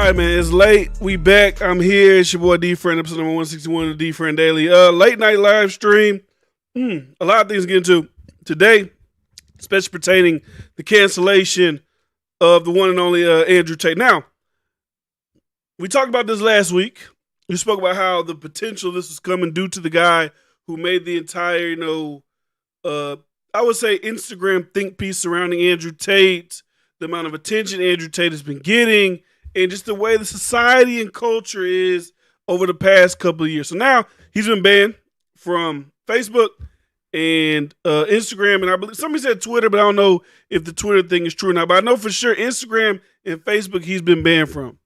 right, man. It's late. We back. I'm here. It's your boy D-Friend, episode number 161 of the D-Friend Daily. Late night live stream. A lot of things to get into today, especially pertaining the cancellation of the one and only Andrew Tate. Now, we talked about this last week. We spoke about how the potential this was coming due to the guy who made the entire, I would say Instagram think piece surrounding Andrew Tate, the amount of attention Andrew Tate has been getting, and just the way the society and culture is over the past couple of years. So now he's been banned from Facebook and Instagram, and I believe somebody said Twitter, but I don't know if the Twitter thing is true or not. But I know for sure Instagram and Facebook he's been banned from.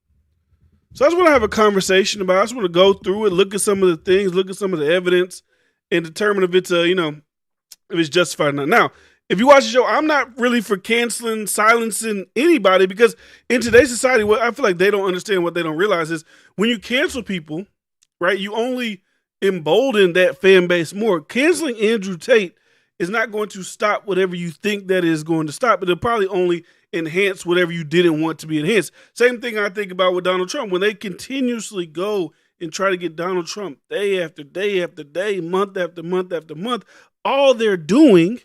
So I just want to have a conversation about it. I just want to go through it, look at some of the things, look at some of the evidence, and determine if it's if it's justified or not. Now, if you watch the show, I'm not really for canceling, silencing anybody, because in today's society, what I feel like they don't understand, what they don't realize is when you cancel people, right, you only embolden that fan base more. Canceling Andrew Tate is not going to stop whatever you think that is going to stop, but it'll probably only enhance whatever you didn't want to be enhanced. Same thing I think about with Donald Trump. When they continuously go and try to get Donald Trump day after day after day, month after month after month, all they're doing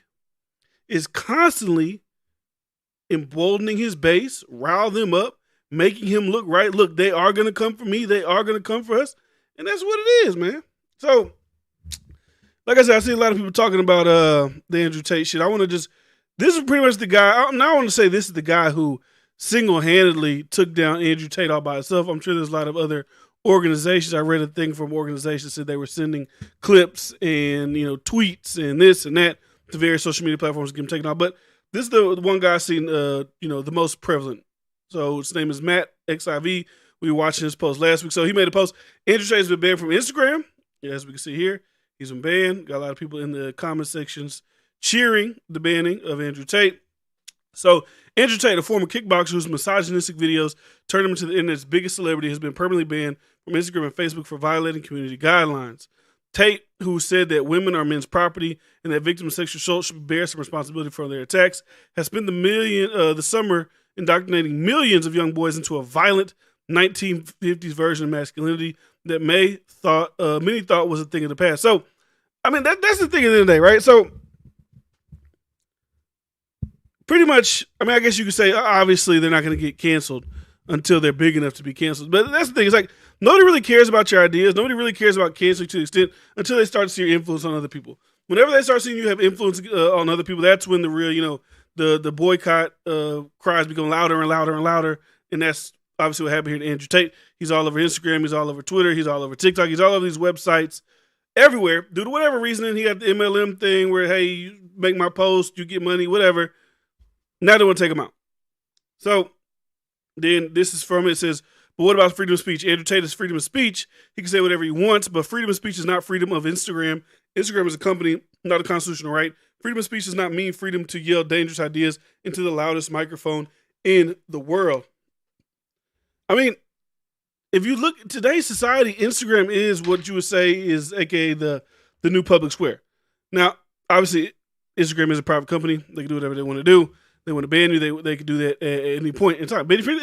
is constantly emboldening his base, rile them up, making him look right. Look, they are going to come for me. They are going to come for us. And that's what it is, man. So, like I said, I see a lot of people talking about the Andrew Tate shit. This is pretty much the guy. I want to say this is the guy who single-handedly took down Andrew Tate all by himself. I'm sure there's a lot of other organizations. I read a thing from organizations that said they were sending clips and, tweets and this and that to various social media platforms to get him taken off. But this is the one guy I've seen, the most prevalent. So his name is Matt XIV. We were watching his post last week. So he made a post. Andrew Tate has been banned from Instagram. Yeah, as we can see here, he's been banned. Got a lot of people in the comment sections cheering the banning of Andrew Tate. So Andrew Tate, a former kickboxer whose misogynistic videos turned him into the internet's biggest celebrity, has been permanently banned from Instagram and Facebook for violating community guidelines. Tate, who said that women are men's property and that victims of sexual assault should bear some responsibility for their attacks, has spent the summer indoctrinating millions of young boys into a violent 1950s version of masculinity that many thought was a thing of the past. So, I mean, that's the thing at the end of the day, right? So, pretty much, I mean, I guess you could say, obviously, they're not going to get canceled until they're big enough to be canceled. But that's the thing. It's like, nobody really cares about your ideas. Nobody really cares about canceling to the extent until they start to see your influence on other people. Whenever they start seeing you have influence on other people, that's when the real, the boycott cries become louder and louder and louder. And that's obviously what happened here to Andrew Tate. He's all over Instagram. He's all over Twitter. He's all over TikTok. He's all over these websites everywhere. Due to whatever reason, he got the MLM thing where, hey, you make my post, you get money, whatever. Now they want to take him out. So then this is from it. It says, but what about freedom of speech? Andrew Tate is freedom of speech. He can say whatever he wants, but freedom of speech is not freedom of Instagram. Instagram is a company, not a constitutional right. Freedom of speech does not mean freedom to yell dangerous ideas into the loudest microphone in the world. I mean, if you look at today's society, Instagram is what you would say is aka the new public square. Now, obviously, Instagram is a private company. They can do whatever they want to do. They want to ban you, they can do that at any point in time. But people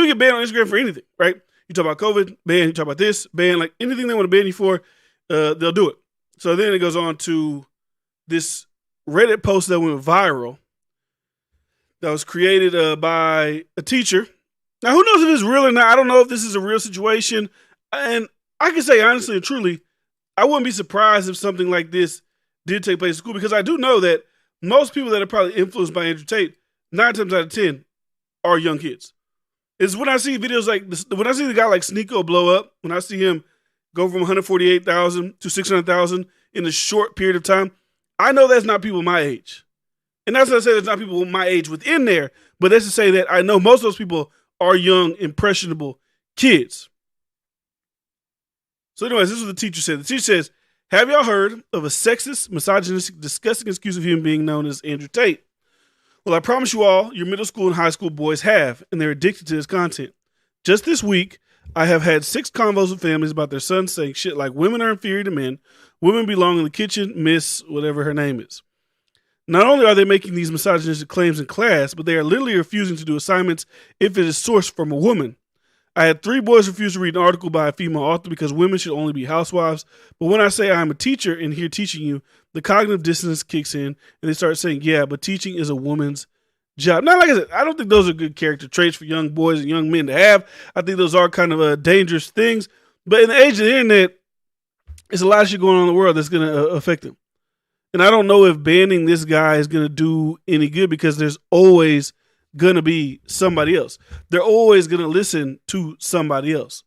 get banned on Instagram for anything, right? You talk about COVID, ban. You talk about this, ban. Like anything they want to ban you for, they'll do it. So then it goes on to this Reddit post that went viral that was created by a teacher. Now, who knows if it's real or not? I don't know if this is a real situation. And I can say honestly and truly, I wouldn't be surprised if something like this did take place in school, because I do know that most people that are probably influenced by Andrew Tate, 9 times out of 10, are young kids. It's when I see videos like this, when I see the guy like SNEAKO blow up, when I see him go from 148,000 to 600,000 in a short period of time, I know that's not people my age. And that's not to say there's not people my age within there, but that's to say that I know most of those people are young, impressionable kids. So anyways, this is what the teacher said. The teacher says, have y'all heard of a sexist, misogynistic, disgusting excuse of human being known as Andrew Tate? Well, I promise you all, your middle school and high school boys have, and they're addicted to this content. Just this week, I have had 6 convos with families about their sons saying shit like women are inferior to men, women belong in the kitchen, Miss whatever her name is. Not only are they making these misogynistic claims in class, but they are literally refusing to do assignments if it is sourced from a woman. I had 3 boys refuse to read an article by a female author because women should only be housewives. But when I say I'm a teacher and here teaching you, the cognitive dissonance kicks in and they start saying, yeah, but teaching is a woman's job. Now, like I said, I don't think those are good character traits for young boys and young men to have. I think those are kind of dangerous things. But in the age of the internet, there's a lot of shit going on in the world that's going to affect them. And I don't know if banning this guy is going to do any good because there's always going to be somebody else. They're always going to listen to somebody else.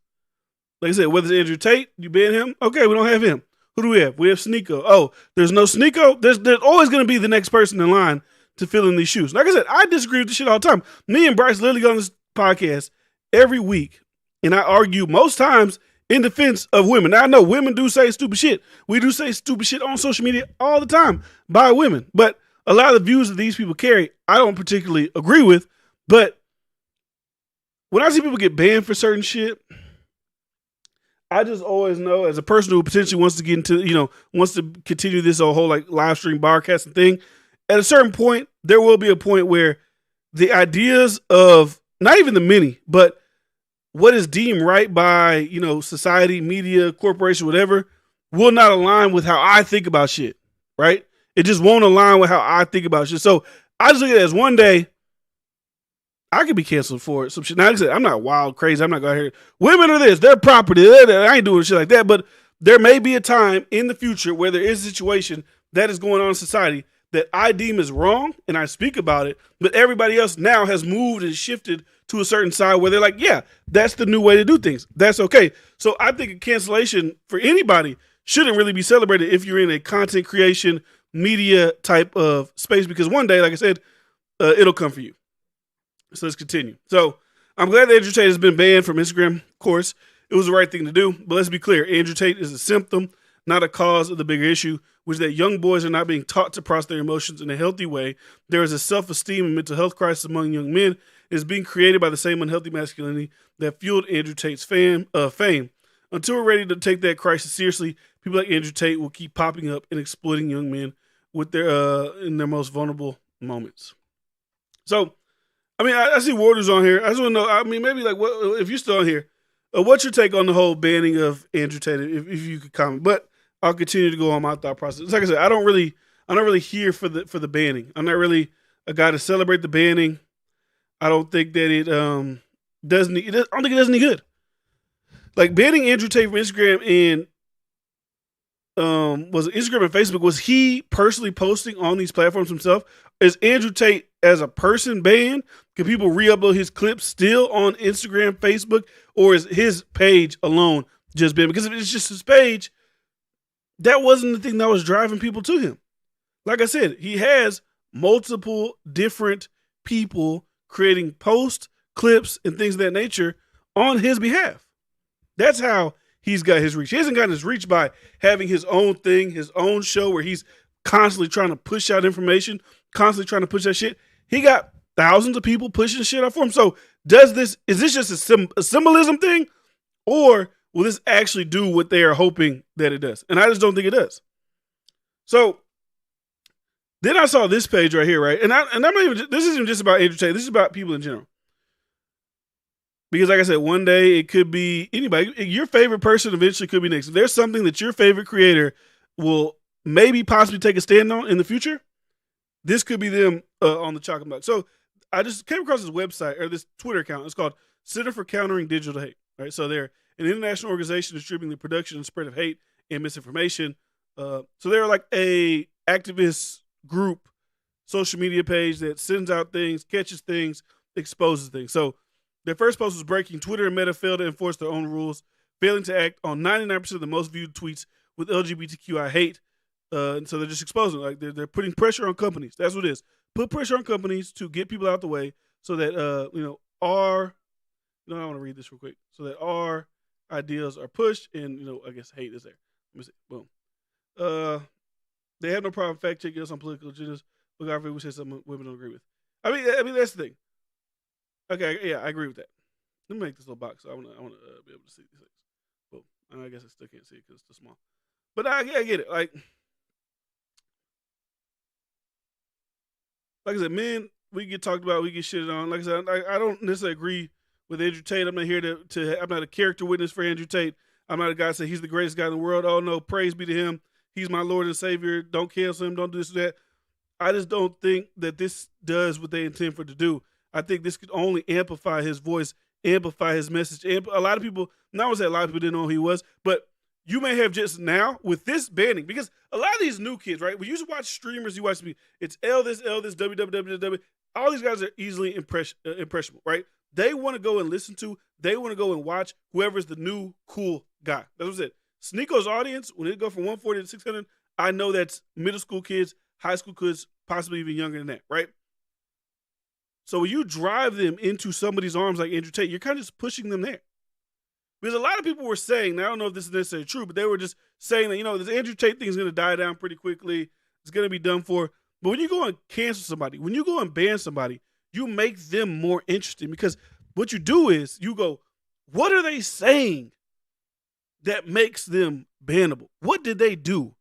Like I said, whether it's Andrew Tate, you ban him. Okay, we don't have him. Who do we have? We have SNEAKO. Oh, there's no SNEAKO? There's always going to be the next person in line to fill in these shoes. Like I said, I disagree with this shit all the time. Me and Bryce literally go on this podcast every week, and I argue most times in defense of women. Now, I know women do say stupid shit. We do say stupid shit on social media all the time by women. But a lot of the views that these people carry, I don't particularly agree with. But when I see people get banned for certain shit, I just always know, as a person who potentially wants to get into, wants to continue this whole like live stream broadcasting thing, at a certain point, there will be a point where the ideas of not even the many, but what is deemed right by, society, media, corporation, whatever, will not align with how I think about shit, right? It just won't align with how I think about shit. So I just look at it as one day, I could be canceled for some shit. Now, like I said, I'm not wild, crazy. I'm not going to hear women are this, they're property. I ain't doing shit like that. But there may be a time in the future where there is a situation that is going on in society that I deem is wrong and I speak about it, but everybody else now has moved and shifted to a certain side where they're like, yeah, that's the new way to do things. That's okay. So I think a cancellation for anybody shouldn't really be celebrated if you're in a content creation, media type of space, because one day, like I said, it'll come for you. So let's continue. So I'm glad that Andrew Tate has been banned from Instagram. Of course, it was the right thing to do, but let's be clear. Andrew Tate is a symptom, not a cause of the bigger issue, which is that young boys are not being taught to process their emotions in a healthy way. There is a self-esteem and mental health crisis among young men. It is being created by the same unhealthy masculinity that fueled Andrew Tate's fame. Until we're ready to take that crisis seriously, people like Andrew Tate will keep popping up and exploiting young men with their in their most vulnerable moments. So, I mean, I see Warders on here. I just want to know, I mean, maybe like, what if you're still on here, what's your take on the whole banning of Andrew Tate, if you could comment? But I'll continue to go on my thought process. Like I said, I'm not really here for the banning. I'm not really a guy to celebrate the banning. I don't think that it does any. I don't think it does any good. Like banning Andrew Tate from Instagram and was it Instagram and Facebook? Was he personally posting on these platforms himself? Is Andrew Tate as a person banned? Can people re-upload his clips still on Instagram, Facebook, or is his page alone just banned? Because if it's just his page, that wasn't the thing that was driving people to him. Like I said, he has multiple different people creating posts, clips, and things of that nature on his behalf. That's how he's got his reach. He hasn't gotten his reach by having his own thing, his own show where he's constantly trying to push out information, constantly trying to push that shit. He got thousands of people pushing shit out for him. So is this just a symbolism thing, or will this actually do what they are hoping that it does? And I just don't think it does. So then I saw this page right here, right? And I'm not even, this isn't just about Andrew Tate. This is about people in general. Because like I said, one day it could be anybody. Your favorite person eventually could be next. If there's something that your favorite creator will maybe possibly take a stand on in the future, this could be them on the chopping block. So I just came across this website or this Twitter account. It's called Center for Countering Digital Hate. Right, so they're an international organization distributing the production and spread of hate and misinformation. So they're like a activist group, social media page that sends out things, catches things, exposes things. So their first post was breaking. Twitter and Meta failed to enforce their own rules, failing to act on 99% of the most viewed tweets with LGBTQI hate. And so they're just exposing, like they're putting pressure on companies. That's what it is. Put pressure on companies to get people out the way so that I want to read this real quick. So that our ideas are pushed and I guess hate is there. Let me see. Boom. They have no problem fact checking us on political agendas. But God forbid we say something women don't agree with. I mean that's the thing. Okay, yeah, I agree with that. Let me make this little box. So I want to be able to see these things. Boom. I guess I still can't see it because it's too small. But I get it. Like I said, men, we get talked about, we get shitted on. Like I said, I don't necessarily agree with Andrew Tate. I'm not here I'm not a character witness for Andrew Tate. I'm not a guy to say he's the greatest guy in the world. Oh no, praise be to him. He's my Lord and Savior. Don't cancel him. Don't do this or that. I just don't think that this does what they intend for it to do. I think this could only amplify his voice, amplify his message. A lot of people, not to say a lot of people didn't know who he was, but you may have just now with this banning, because a lot of these new kids, right? When you watch streamers, you watch me, it's L this, www. All these guys are easily impressionable, right? They want to go and listen to, they want to go and watch whoever's the new cool guy. That's what I said. SNEAKO's audience, when it go from 140 to 600, I know that's middle school kids, high school kids, possibly even younger than that, right? So when you drive them into somebody's arms like Andrew Tate, you're kind of just pushing them there. Because a lot of people were saying, now I don't know if this is necessarily true, but they were just saying that, this Andrew Tate thing is going to die down pretty quickly. It's going to be done for. But when you go and cancel somebody, when you go and ban somebody, you make them more interesting, because what you do is you go, what are they saying that makes them bannable? What did they do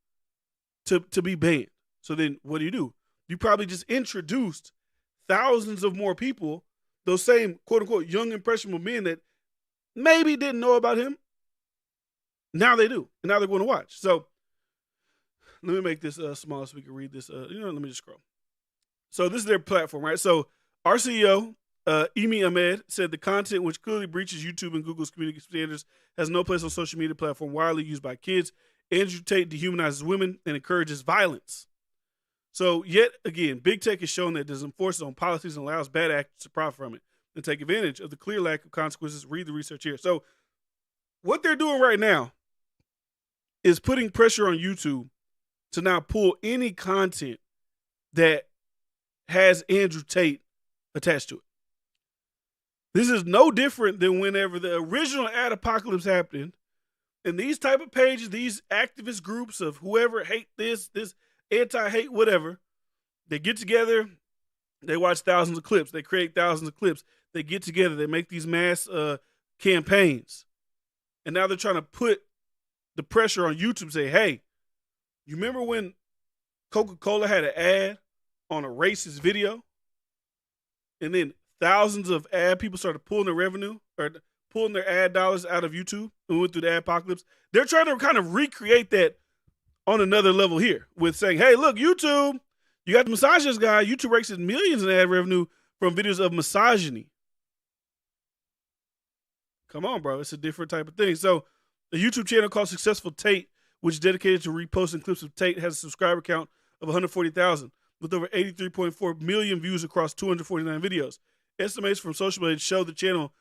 to be banned? So then what do? You probably just introduced thousands of more people, those same quote unquote young impressionable men that maybe didn't know about him. Now they do. And now they're going to watch. So let me make this small so we can read this. Let me just scroll. So this is their platform, right? So our CEO, Emi Ahmed, said the content, which clearly breaches YouTube and Google's community standards, has no place on social media platform widely used by kids. Andrew Tate dehumanizes women and encourages violence. So yet again, big tech has shown that it does enforce its own policies and allows bad actors to profit from it and take advantage of the clear lack of consequences. Read the research here. So what they're doing right now is putting pressure on YouTube to now pull any content that has Andrew Tate attached to it. This is no different than whenever the original ad apocalypse happened, and these type of pages, these activist groups of whoever hate this anti-hate, whatever, they get together, they watch thousands of clips, they create thousands of clips, they get together, they make these mass campaigns, and now they're trying to put the pressure on YouTube to say, hey, you remember when Coca-Cola had an ad on a racist video, and then thousands of ad people started pulling their revenue or pulling their ad dollars out of YouTube and went through the ad apocalypse? They're trying to kind of recreate that on another level here with saying, hey, look, YouTube, you got the misogynist guy. YouTube rakes in millions in ad revenue from videos of misogyny. Come on, bro. It's a different type of thing. So a YouTube channel called Successful Tate, which is dedicated to reposting clips of Tate, has a subscriber count of 140,000 with over 83.4 million views across 249 videos. Estimates from social media show the channel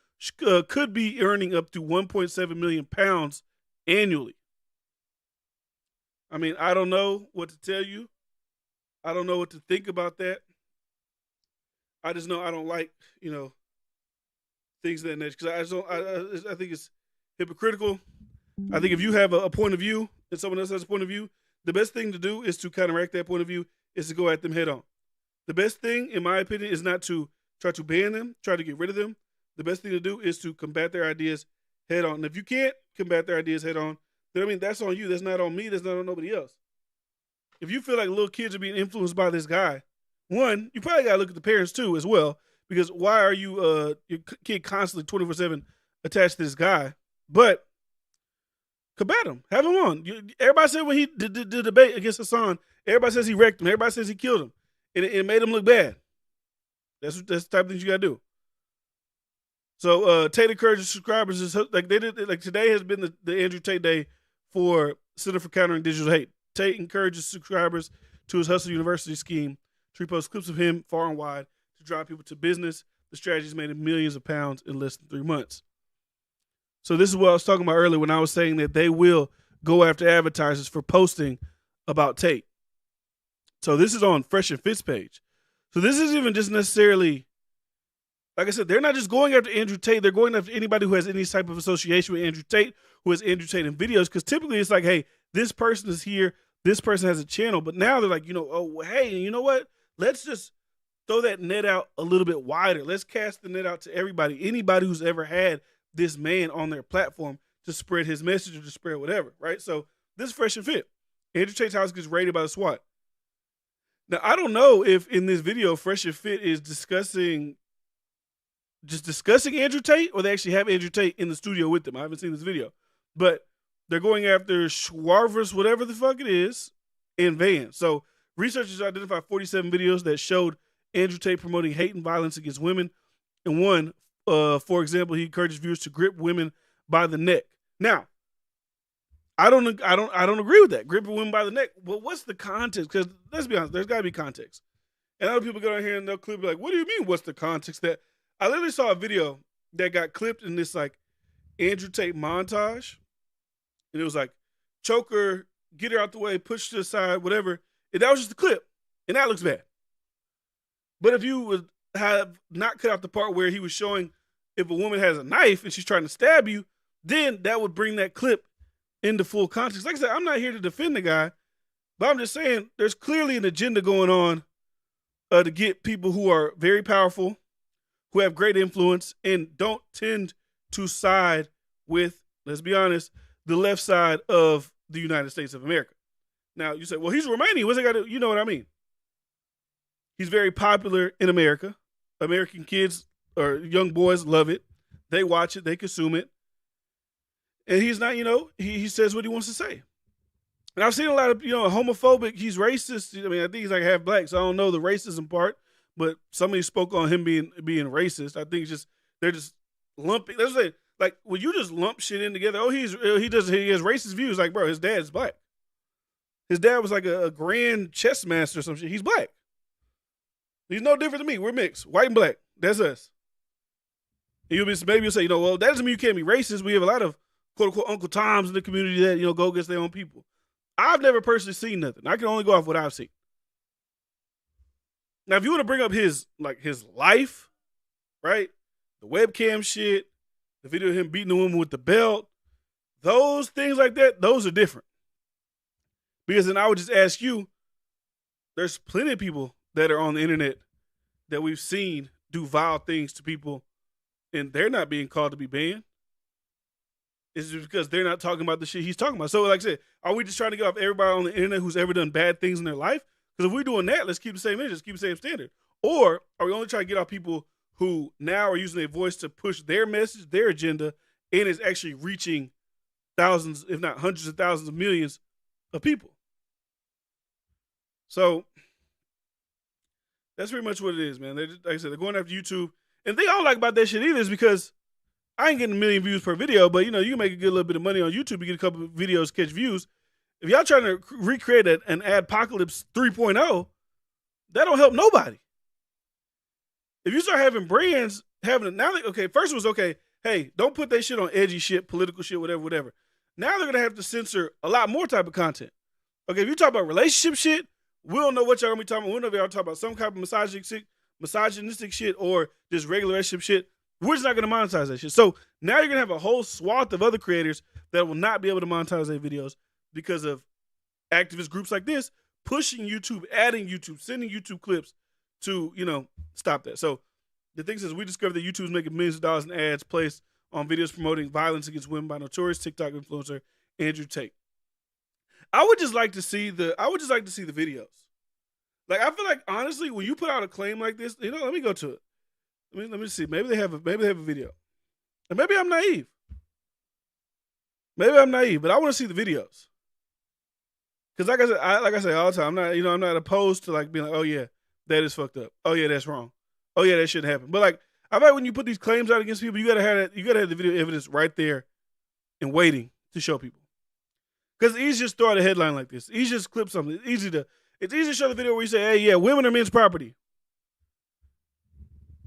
could be earning up to 1.7 million pounds annually. I mean, I don't know what to tell you. I don't know what to think about that. I just know I don't like, things of that nature, because I think it's hypocritical. I think if you have a point of view and someone else has a point of view, the best thing to do is to counteract that point of view, is to go at them head on. The best thing, in my opinion, is not to try to ban them, try to get rid of them. The best thing to do is to combat their ideas head on. And if you can't combat their ideas head on, then that's on you. That's not on me. That's not on nobody else. If you feel like little kids are being influenced by this guy, one, you probably got to look at the parents too as well, because why are you your kid constantly 24/7 attached to this guy? But combat him, have him on. Everybody said when he did the debate against Hassan, everybody says he wrecked him. Everybody says he killed him, and it made him look bad. That's the type of things you got to do. So Tate encourages subscribers, like they did, like today has been the Andrew Tate Day for Center for Countering Digital Hate. Tate encourages subscribers to his Hustle University scheme to repost clips of him far and wide to drive people to business. The strategy's made him millions of pounds in less than 3 months. So this is what I was talking about earlier when I was saying that they will go after advertisers for posting about Tate. So this is on Fresh and Fit's page. So this isn't even just necessarily, like I said, they're not just going after Andrew Tate. They're going after anybody who has any type of association with Andrew Tate, who has Andrew Tate in videos. Because typically it's like, hey, this person is here. This person has a channel. But now they're like, oh, hey, you know what? Let's just throw that net out a little bit wider. Let's cast the net out to everybody. Anybody who's ever had this man on their platform to spread his message or to spread whatever, right? So this is Fresh and Fit. Andrew Tate's house gets raided by the SWAT. Now, I don't know if in this video Fresh and Fit is discussing just discussing Andrew Tate, or they actually have Andrew Tate in the studio with them. I haven't seen this video, but they're going after Schwarvers, whatever the fuck it is, in Van. So researchers identified 47 videos that showed Andrew Tate promoting hate and violence against women. And one, for example, he encourages viewers to grip women by the neck. Now, I don't agree with that. Gripping women by the neck. Well, what's the context? Because let's be honest, there's got to be context. And other people go down here and they'll clip like, "What do you mean? What's the context?" That I literally saw a video that got clipped in this like Andrew Tate montage, and it was like, choke her, get her out the way, push to the side, whatever. And that was just a clip, and that looks bad. But if you would have not cut out the part where he was showing if a woman has a knife and she's trying to stab you, then that would bring that clip into full context. Like I said, I'm not here to defend the guy, but I'm just saying there's clearly an agenda going on to get people who are very powerful, who have great influence, and don't tend to side with, let's be honest, the left side of the United States of America. Now, you say, well, he's Romanian. What's it got to, you know what I mean? He's very popular in America. American kids or young boys love it. They watch it. They consume it. And he's not, he says what he wants to say. And I've seen a lot of, homophobic. He's racist. I mean, I think he's like half black, so I don't know the racism part. But somebody spoke on him being racist. I think it's just they're just lumping. That's what like when you just lump shit in together. Oh, he has racist views. Like, bro, his dad's black. His dad was like a grand chess master or some shit. He's black. He's no different than me. We're mixed, white and black. That's us. And maybe you'll say, well, that doesn't mean you can't be racist. We have a lot of quote unquote Uncle Toms in the community that go against their own people. I've never personally seen nothing. I can only go off what I've seen. Now, if you want to bring up his life, right? The webcam shit, the video of him beating the woman with the belt, those things like that, those are different. Because then I would just ask you, there's plenty of people that are on the internet that we've seen do vile things to people, and they're not being called to be banned. It's just because they're not talking about the shit he's talking about. So, like I said, are we just trying to get off everybody on the internet who's ever done bad things in their life? Because if we're doing that, let's keep the same image, let's keep the same standard. Or are we only trying to get off people who now are using their voice to push their message, their agenda, and is actually reaching thousands, if not hundreds of thousands of millions of people? So that's pretty much what it is, man. Like I said, they're going after YouTube. And the thing I don't like about that shit either is because I ain't getting a million views per video, but you can make a good little bit of money on YouTube. You get a couple of videos, catch views. If y'all trying to recreate an adpocalypse 3.0, that don't help nobody. If you start having brands first it was okay, hey, don't put that shit on edgy shit, political shit, whatever. Now they're gonna have to censor a lot more type of content. Okay, if you talk about relationship shit, we don't know what y'all gonna be talking about. We don't know if y'all talk about some kind of misogynistic shit or just regular relationship shit. We're just not gonna monetize that shit. So now you're gonna have a whole swath of other creators that will not be able to monetize their videos because of activist groups like this pushing YouTube, adding YouTube, sending YouTube clips to, stop that. So the thing is, we discovered that YouTube is making millions of dollars in ads placed on videos promoting violence against women by notorious TikTok influencer Andrew Tate. I would just like to see the videos. Like, I feel like, honestly, when you put out a claim like this, let me go to it. Let me see. Maybe they have a video. And maybe I'm naive. But I want to see the videos. Because like I say all the time, I'm not opposed to like being like, oh yeah, that is fucked up. Oh yeah, that's wrong. Oh yeah, that shouldn't happen. But like, I feel like when you put these claims out against people, you gotta have the video evidence right there and waiting to show people. Because it's easy to just throw out a headline like this. It's easy to just clip something. It's easy to show the video where you say, hey, yeah, women are men's property.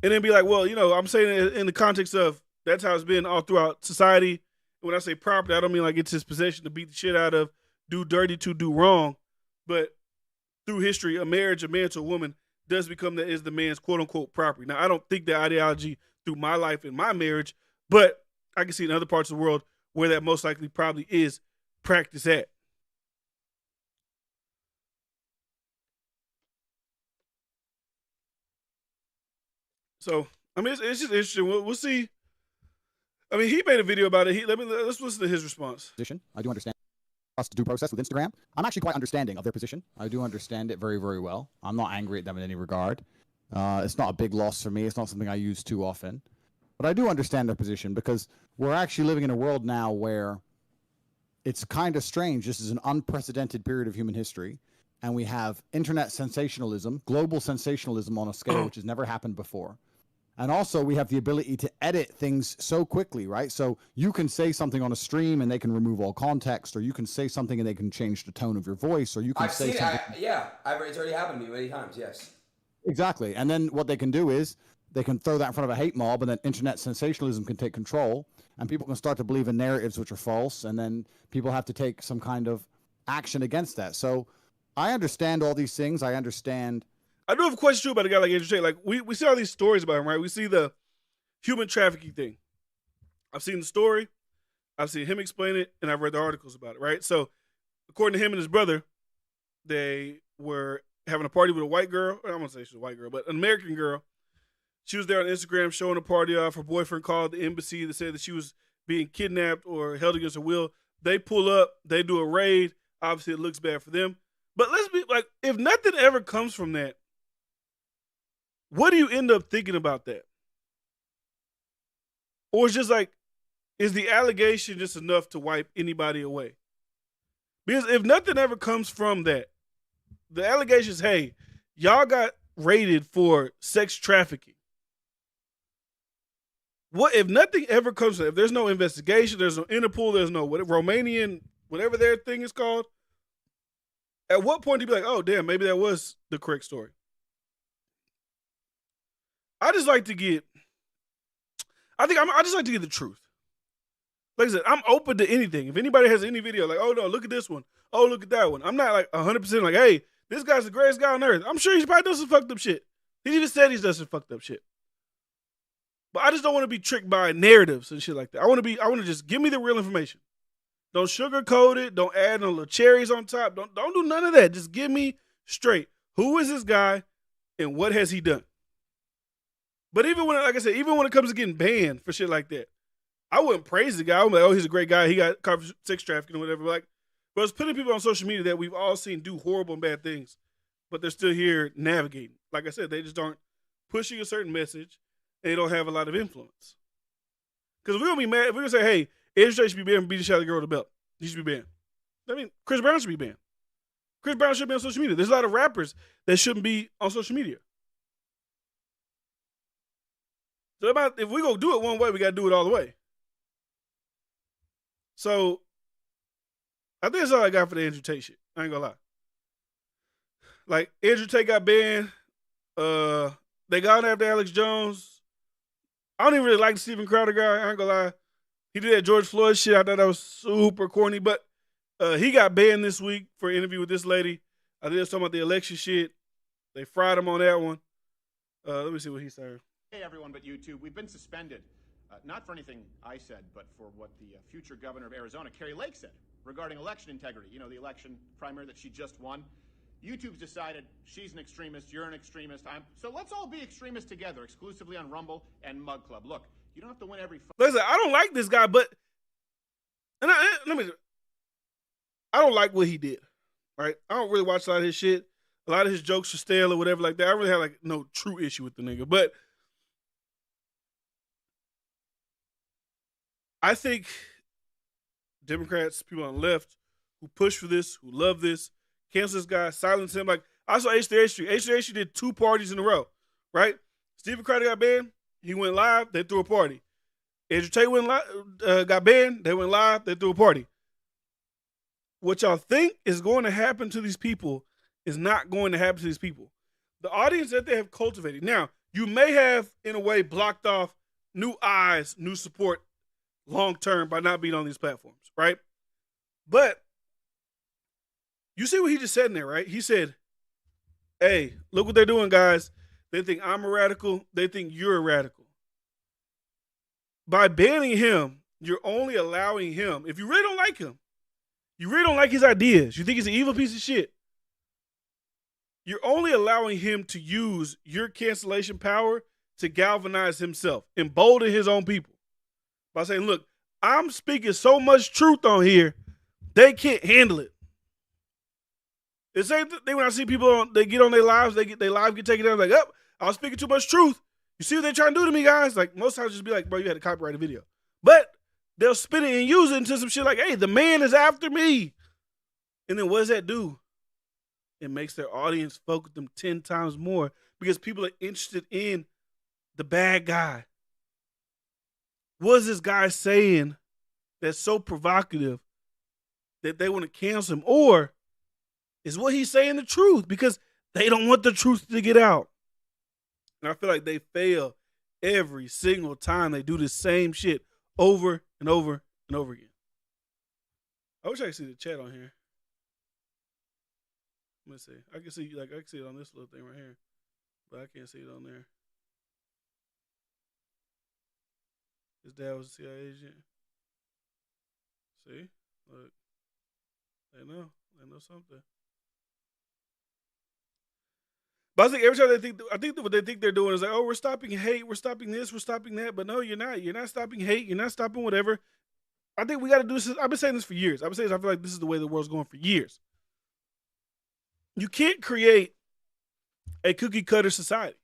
And then be like, well, I'm saying it in the context of that's how it's been all throughout society. When I say property, I don't mean like it's his possession to beat the shit out of, do dirty to do wrong. But through history, a marriage, a man to a woman, does become that is the man's quote unquote property. Now, I don't think that ideology through my life and my marriage, but I can see in other parts of the world where that most likely probably is practiced at. So, I mean, it's just interesting. We'll see. I mean, he made a video about it. Let's listen to his response. I do understand us due process with Instagram. I'm actually quite understanding of their position. I do understand it very, very well. I'm not angry at them in any regard. It's not a big loss for me. It's not something I use too often. But I do understand their position because we're actually living in a world now where it's kind of strange. This is an unprecedented period of human history. And we have internet sensationalism, global sensationalism on a scale which has never happened before. And also we have the ability to edit things so quickly, right? So you can say something on a stream and they can remove all context, or you can say something and they can change the tone of your voice, or you can say something. It's already happened to me many times, yes. Exactly. And then what they can do is they can throw that in front of a hate mob, and then internet sensationalism can take control, and people can start to believe in narratives which are false, and then people have to take some kind of action against that. So I understand all these things. I understand. I do have a question too about a guy like Andrew Tate. Like we see all these stories about him, right? We see the human trafficking thing. I've seen the story, I've seen him explain it, and I've read the articles about it, right? So according to him and his brother, they were having a party with a white girl. I don't want to say she's a white girl, but an American girl. She was there on Instagram showing a party off. Her boyfriend called the embassy to say that she was being kidnapped or held against her will. They pull up, they do a raid. Obviously, it looks bad for them. But let's be like, if nothing ever comes from that, what do you end up thinking about that? Or it's just like, is the allegation just enough to wipe anybody away? Because if nothing ever comes from that, the allegation is, hey, y'all got raided for sex trafficking. What if nothing ever comes from it? If there's no investigation, there's no Interpol, there's no Romanian, whatever their thing is called, at what point do you be like, oh, damn, maybe that was the correct story? I just like to get the truth. Like I said, I'm open to anything. If anybody has any video, like, oh, no, look at this one. Oh, look at that one. I'm not like 100% like, hey, this guy's the greatest guy on earth. I'm sure he's probably done some fucked up shit. He even said he's done some fucked up shit. But I just don't want to be tricked by narratives and shit like that. I want to just give me the real information. Don't sugarcoat it. Don't add no little cherries on top. Don't do none of that. Just give me straight. Who is this guy and what has he done? But even when, like I said, even when it comes to getting banned for shit like that, I wouldn't praise the guy. I'm like, oh, he's a great guy. He got caught for sex trafficking or whatever. But there's plenty of people on social media that we've all seen do horrible and bad things, but they're still here navigating. Like I said, they just aren't pushing a certain message. They don't have a lot of influence. Because if we're going to be mad, if we're going to say, hey, Andrew Tate should be banned and beat the shit out of the girl with the belt, he should be banned. I mean, Chris Brown should be banned. Chris Brown should be on social media. There's a lot of rappers that shouldn't be on social media. So if we're going to do it one way, we got to do it all the way. So I think that's all I got for the Andrew Tate shit. I ain't going to lie. Like, Andrew Tate got banned. They got after Alex Jones. I don't even really like the Steven Crowder guy. I ain't gonna lie. He did that George Floyd shit. I thought that was super corny. But he got banned this week for an interview with this lady. I think they was talking about the election shit. They fried him on that one. Let me see what he said. Hey, everyone but YouTube. We've been suspended. Not for anything I said, but for what the future governor of Arizona, Kari Lake, said regarding election integrity. You know, the election primary that she just won. YouTube's decided she's an extremist, you're an extremist. So let's all be extremists together, exclusively on Rumble and Mug Club. Look, you don't have to win every. Listen, I don't like this guy, but I don't like what he did. Right? I don't really watch a lot of his shit. A lot of his jokes are stale or whatever like that. I really have like no true issue with the nigga, but I think Democrats, people on the left, who push for this, who love this, cancel this guy, silence him. Like, I saw H3H3. H3H3 did 2 parties in a row, right? Steven Crowder got banned. He went live. They threw a party. Andrew Tate got banned. They went live. They threw a party. What y'all think is going to happen to these people is not going to happen to these people. The audience that they have cultivated. Now, you may have, in a way, blocked off new eyes, new support long-term by not being on these platforms, right? But you see what he just said in there, right? He said, hey, look what they're doing, guys. They think I'm a radical. They think you're a radical. By banning him, you're only allowing him, if you really don't like him, you really don't like his ideas, you think he's an evil piece of shit, you're only allowing him to use your cancellation power to galvanize himself, embolden his own people. By saying, look, I'm speaking so much truth on here, they can't handle it. The same thing when I see people they get on their lives, their lives get taken down. Like, oh, I was speaking too much truth. You see what they're trying to do to me, guys? Like, most times just be like, bro, you had to copyright a video. But they'll spin it and use it into some shit like, hey, the man is after me. And then what does that do? It makes their audience fuck with them 10 times more because people are interested in the bad guy. What is this guy saying that's so provocative that they want to cancel him? Or is what he's saying the truth because they don't want the truth to get out? And I feel like they fail every single time they do the same shit over and over and over again. I wish I could see the chat on here. Let me see. I can see it on this little thing right here, but I can't see it on there. His dad was a CIA agent. See? Look. They know something. But I think every time I think what they think they're doing is like, oh, we're stopping hate, we're stopping this, we're stopping that. But no, you're not. You're not stopping hate. You're not stopping whatever. I think we got to do this. I've been saying this for years. I feel like this is the way the world's going for years. You can't create a cookie cutter society.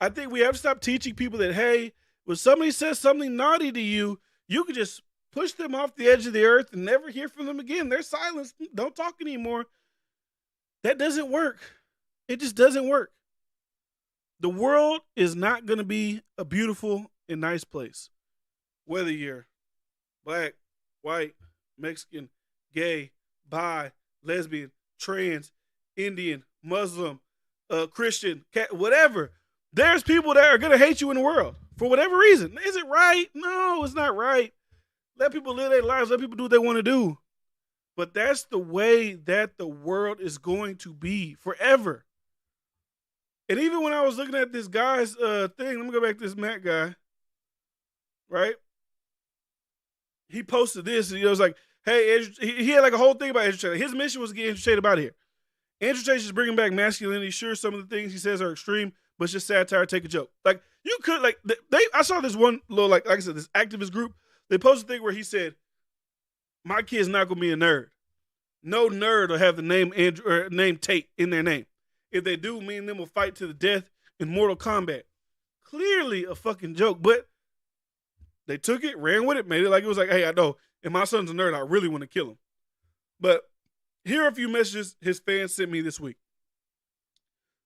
I think we have to stop teaching people that, hey, when somebody says something naughty to you, you can just push them off the edge of the earth and never hear from them again. They're silenced. Don't talk anymore. That doesn't work. It just doesn't work. The world is not going to be a beautiful and nice place. Whether you're black, white, Mexican, gay, bi, lesbian, trans, Indian, Muslim, Christian, whatever. There's people that are going to hate you in the world for whatever reason. Is it right? No, it's not right. Let people live their lives. Let people do what they want to do. But that's the way that the world is going to be forever. And even when I was looking at this guy's thing, let me go back to this Matt guy, right? He posted this, and he was like, hey, he had like a whole thing about Andrew Tate. His mission was to get Andrew Tate out of here. Andrew Tate is bringing back masculinity. Sure, some of the things he says are extreme, but it's just satire, take a joke. Like, you could, like, I saw this one little, like I said, this activist group. They posted a thing where he said, my kid's not going to be a nerd. No nerd will have the name Andrew or name Tate in their name. If they do, me and them will fight to the death in Mortal Kombat. Clearly a fucking joke, but they took it, ran with it, made it like it was like, hey, I know, if my son's a nerd, I really want to kill him. But here are a few messages his fans sent me this week.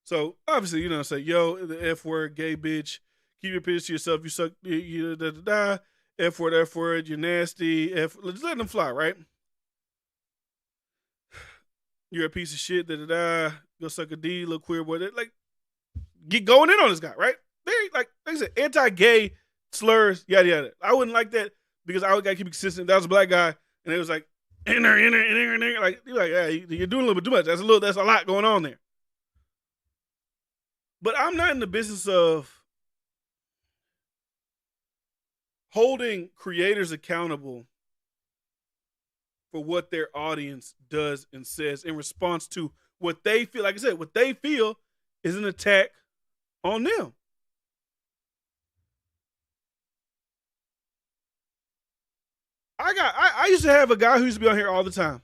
So, obviously, say, yo, the F word, gay bitch, keep your pictures to yourself, you suck, you da-da-da, F word, you're nasty, just let them fly, right? You're a piece of shit, da-da-da, go suck a D, little queer boy. Like, get going in on this guy, right? Very, like I said, anti-gay slurs, yada, yada. I wouldn't like that because I would got to keep it consistent. That was a black guy, and it was like, in there. Like, you're like, yeah, you're doing a little bit too much. That's a lot going on there. But I'm not in the business of holding creators accountable for what their audience does and says in response to what they feel. Like I said, what they feel is an attack on them. I used to have a guy who used to be on here all the time.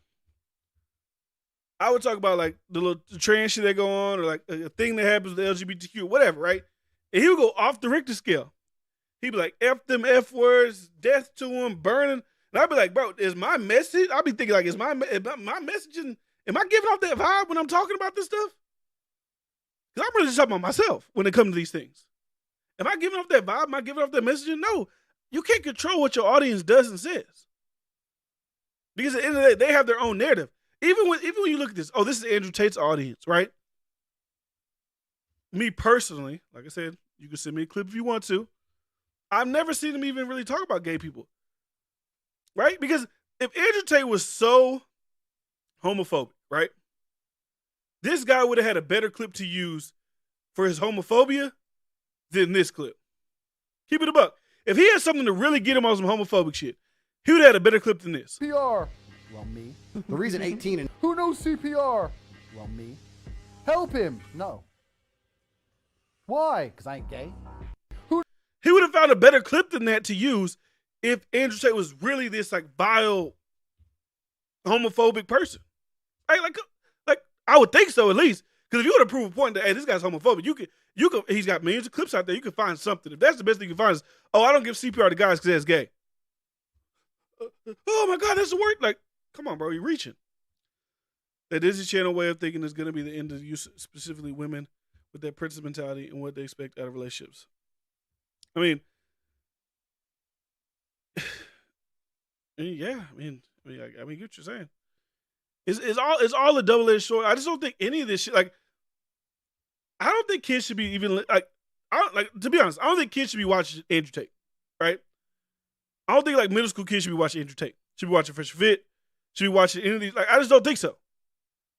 I would talk about like the trans shit that go on or like a thing that happens with the LGBTQ or whatever, right? And he would go off the Richter scale. He'd be like, F them F words, death to them, burning. And I'd be like, bro, is my message? I'd be thinking like, is my messaging, am I giving off that vibe when I'm talking about this stuff? Because I'm really just talking about myself when it comes to these things. Am I giving off that vibe? Am I giving off that messaging? No. You can't control what your audience does and says. Because at the end of the day, they have their own narrative. Even when you look at this, this is Andrew Tate's audience, right? Me personally, like I said, you can send me a clip if you want to. I've never seen him even really talk about gay people. Right? Because if Andrew Tate was so homophobic, right? This guy would have had a better clip to use for his homophobia than this clip. Keep it a buck. If he had something to really get him on some homophobic shit, he would have had a better clip than this. CPR. Well, me. The reason 18 and who knows CPR? Well, me. Help him. No. Why? Because I ain't gay. He would have found a better clip than that to use if Andrew Tate was really this like vile homophobic person. Right? Like I would think so at least. Because if you want to prove a point that, hey, this guy's homophobic, he's got millions of clips out there. You can find something. If that's the best thing you can find is, oh, I don't give CPR to guys because that's gay. Oh my God, that's the word. Like, come on, bro, you're reaching. That Disney Channel way of thinking is going to be the end of use, specifically women with that princess mentality and what they expect out of relationships. I mean, yeah, I get what you're saying. It's all a double-edged sword. I just don't think any of this shit, like, I don't think kids should be even, to be honest, I don't think kids should be watching Andrew Tate, right? I don't think, like, middle school kids should be watching Andrew Tate. Should be watching Fresh Fit. Should be watching any of these. Like, I just don't think so.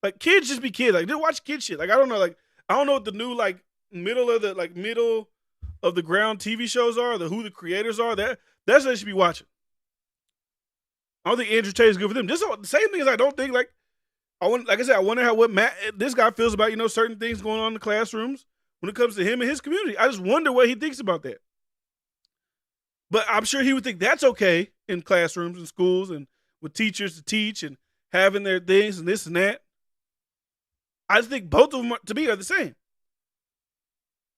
Like, kids just be kids. Like, just watch kid shit. Like, I don't know. Like, I don't know what the new, like, middle of the ground TV shows are, who the creators are. That's what they should be watching. I don't think Andrew Tate is good for them. Just the same thing as I don't think, like I wonder what this guy feels about, certain things going on in the classrooms when it comes to him and his community. I just wonder what he thinks about that. But I'm sure he would think that's okay in classrooms and schools and with teachers to teach and having their things and this and that. I just think both of them, to me, are the same.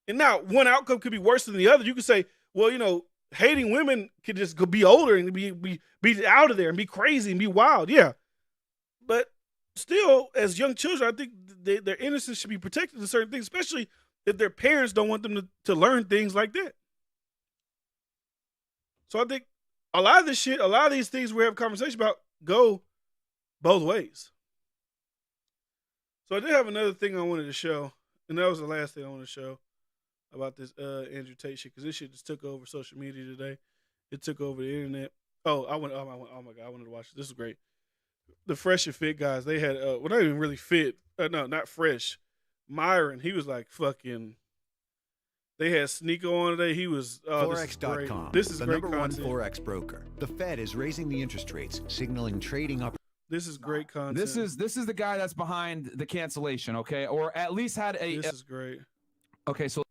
And now, one outcome could be worse than the other. You could say, well, hating women could just go be older and be out of there and be crazy and be wild. Yeah. But still, as young children, I think their innocence should be protected in certain things, especially if their parents don't want them to learn things like that. So I think a lot of these things we have a conversation about go both ways. So I did have another thing I wanted to show, and that was the last thing I wanted to show about this Andrew Tate shit, because this shit just took over social media today. It took over the internet. Oh my God, I wanted to watch this. This is great. The Fresh and Fit guys, they had, not even really fit. No, not Fresh. Myron, he was like fucking, they had SNEAKO on today. He was, Forex.com, this is the great number content. one Forex broker. The Fed is raising the interest rates, signaling trading up. This is great content. This is the guy that's behind the cancellation, okay? Or at least had This is great. Okay, so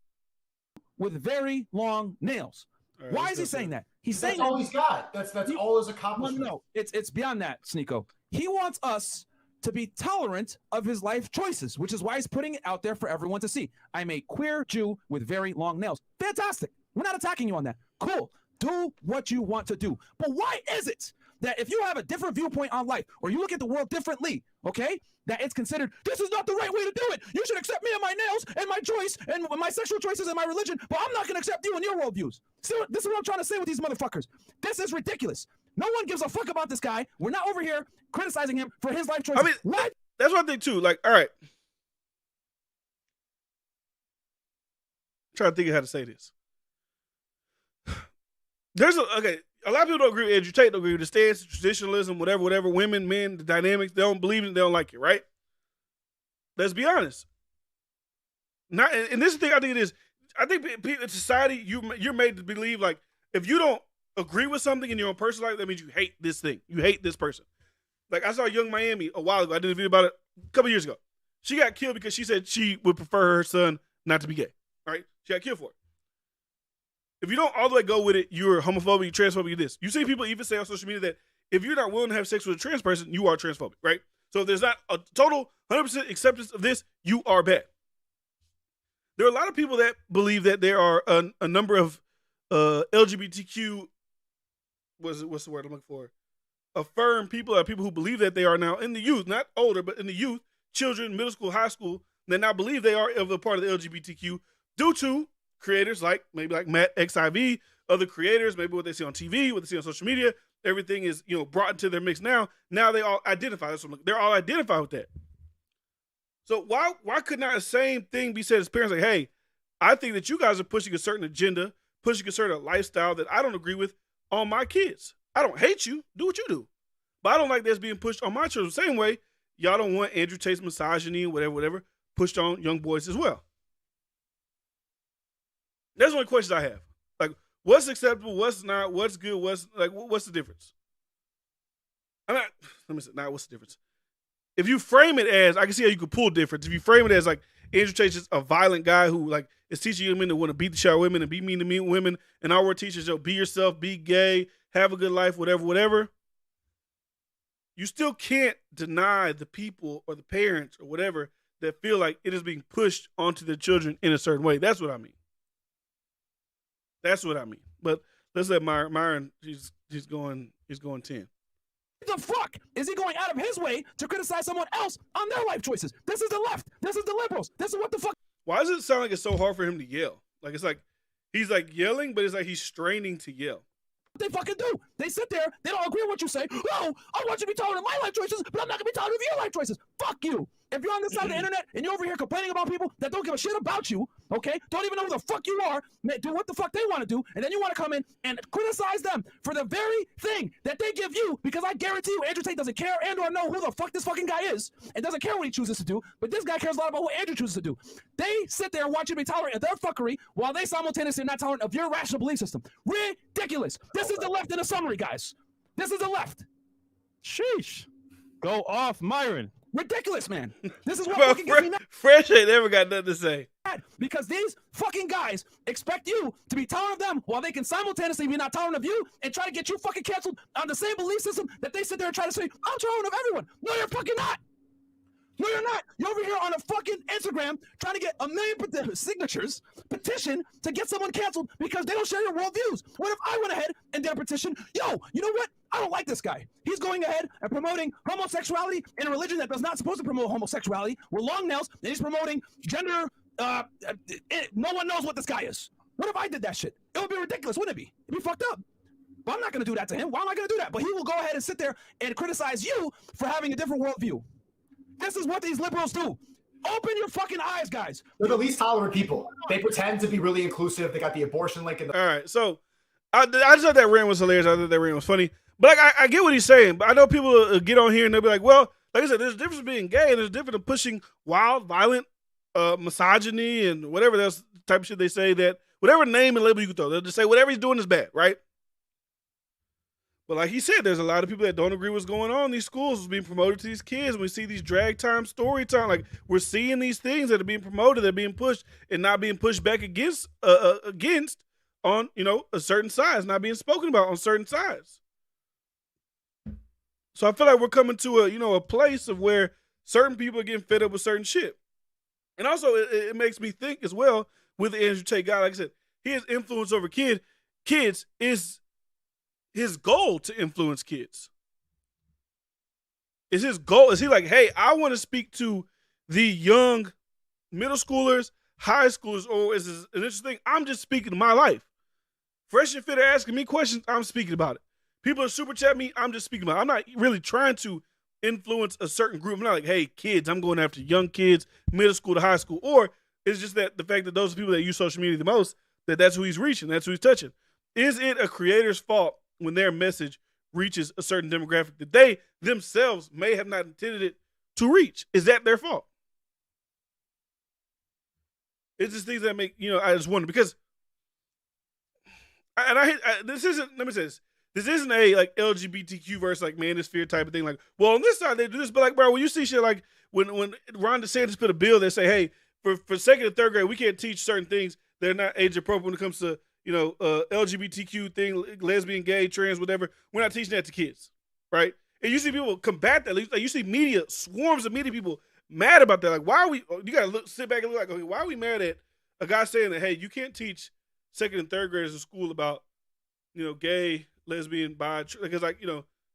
with very long nails. Right, why is he saying that? He's saying That's all he's got. That's all his accomplishment. No, it's beyond that, SNEAKO. He wants us to be tolerant of his life choices, which is why he's putting it out there for everyone to see. I'm a queer Jew with very long nails. Fantastic. We're not attacking you on that. Cool. Do what you want to do. But why is it that if you have a different viewpoint on life, or you look at the world differently, okay, that it's considered, this is not the right way to do it. You should accept me and my nails and my choice and my sexual choices and my religion, but I'm not going to accept you and your worldviews. See, this is what I'm trying to say with these motherfuckers. This is ridiculous. No one gives a fuck about this guy. We're not over here criticizing him for his life choices. I mean, what? That's one thing too. Like, all right. I'm trying to think of how to say this. A lot of people don't agree with Andrew Tate, don't agree with the stance, traditionalism, whatever, women, men, the dynamics, they don't believe it, they don't like it, right? Let's be honest. And this is the thing I think it is. I think in society, you're made to believe, like, if you don't agree with something in your own personal life, that means you hate this thing. You hate this person. Like, I saw Young Miami a while ago. I did a video about it a couple years ago. She got killed because she said she would prefer her son not to be gay. All right? She got killed for it. If you don't all the way go with it, you're homophobic, you're transphobic, you're this. You see people even say on social media that if you're not willing to have sex with a trans person, you are transphobic, right? So if there's not a total 100% acceptance of this, you are bad. There are a lot of people that believe that there are a number of LGBTQ, what's the word I'm looking for? Affirm people are people who believe that they are now in the youth, not older, but in the youth, children, middle school, high school, that now believe they are of a part of the LGBTQ due to creators like Matt XIV, other creators, maybe what they see on TV, what they see on social media. Everything is, brought into their mix now. Now they all identify. They're all identified with that. So why could not the same thing be said as parents? Like, hey, I think that you guys are pushing a certain agenda, pushing a certain lifestyle that I don't agree with on my kids. I don't hate you. Do what you do. But I don't like this being pushed on my children. The same way y'all don't want Andrew Tate's misogyny, whatever, pushed on young boys as well. That's the only questions I have. Like, what's acceptable, what's not, what's good, what's the difference? What's the difference? If you frame it as, I can see how you could pull difference. If you frame it as like Andrew Tate's just a violent guy who like is teaching young men to want to beat the shit out of women and be mean to mean women, and our teachers, be yourself, be gay, have a good life, whatever. You still can't deny the people or the parents or whatever that feel like it is being pushed onto their children in a certain way. That's what I mean. That's what I mean. But let's let Myron. He's going 10. The fuck is he going out of his way to criticize someone else on their life choices? This is the left. This is the liberals. This is what the fuck. Why does it sound like it's so hard for him to yell? Like it's like he's like yelling, but it's like he's straining to yell. They fucking do. They sit there. They don't agree with what you say. Oh, I want you to be tolerant of my life choices, but I'm not gonna be tolerant of your life choices. Fuck you. If you're on this side of the internet and you're over here complaining about people that don't give a shit about you, okay, don't even know who the fuck you are, do what the fuck they want to do, and then you want to come in and criticize them for the very thing that they give you, because I guarantee you Andrew Tate doesn't care and or know who the fuck this fucking guy is and doesn't care what he chooses to do, but this guy cares a lot about what Andrew chooses to do. They sit there and want you to be tolerant of their fuckery while they simultaneously are not tolerant of your rational belief system. Ridiculous. This is the left in a summary, guys. This is the left. Sheesh. Go off, Myron. Ridiculous, man. This is what Bro, fucking gets me mad. Fresh ain't never got nothing to say. Because these fucking guys expect you to be tolerant of them while they can simultaneously be not tolerant of you and try to get you fucking canceled on the same belief system that they sit there and try to say, I'm tolerant of everyone. No, you're fucking not. No, you're not. You're over here on a fucking Instagram trying to get 1 million signatures, petition to get someone canceled because they don't share your worldviews. What if I went ahead and did a petition? Yo, you know what? I don't like this guy. He's going ahead and promoting homosexuality in a religion that does not supposed to promote homosexuality. We're long nails, and he's promoting gender. No one knows what this guy is. What if I did that shit? It would be ridiculous, wouldn't it be? It'd be fucked up. But I'm not going to do that to him. Why am I going to do that? But he will go ahead and sit there and criticize you for having a different worldview. This is what these liberals do. Open your fucking eyes, guys. They're the least tolerant people. They pretend to be really inclusive. They got the abortion link in the. All right, so I just thought that rant was hilarious. I thought that rant was funny. But like, I get what he's saying. But I know people get on here and they'll be like, well, like I said, there's a difference between being gay and there's a difference in pushing wild, violent, misogyny and whatever else type of shit they say, that whatever name and label you can throw, they'll just say whatever he's doing is bad, right? But like he said, there's a lot of people that don't agree what's going on in these schools, what's being promoted to these kids. And we see these drag time, story time. Like we're seeing these things that are being promoted, that are being pushed and not being pushed back against on, you know, a certain size, not being spoken about on certain sides. So I feel like we're coming to a place of where certain people are getting fed up with certain shit. And also it makes me think as well with the Andrew Tate guy, like I said, his influence over kids is his goal to influence kids. Is his goal? Is he like, hey, I want to speak to the young middle schoolers, high schoolers, or is this an interesting thing? I'm just speaking to my life. Fresh and Fit are asking me questions, I'm speaking about it. People are super chat me, I'm just speaking about it. I'm not really trying to influence a certain group. I'm not like, hey, kids, I'm going after young kids, middle school to high school. Or it's just that the fact that those are people that use social media the most, that's who he's reaching, that's who he's touching. Is it a creator's fault when their message reaches a certain demographic that they themselves may have not intended it to reach? Is that their fault? It's just things that make, I just wonder, because, this isn't, let me say this isn't a like LGBTQ versus like manosphere type of thing. Like, well, on this side they do this, but like, bro, when you see shit like when Ron DeSantis put a bill that say, hey, for second and third grade, we can't teach certain things that are not age appropriate when it comes to, LGBTQ thing, lesbian, gay, trans, whatever. We're not teaching that to kids, right? And you see people combat that. Like you see media, swarms of media people mad about that. Like, why are we? You gotta sit back and look like, okay, why are we mad at a guy saying that, hey, you can't teach second and third graders in school about, gay, lesbian, bi, because like,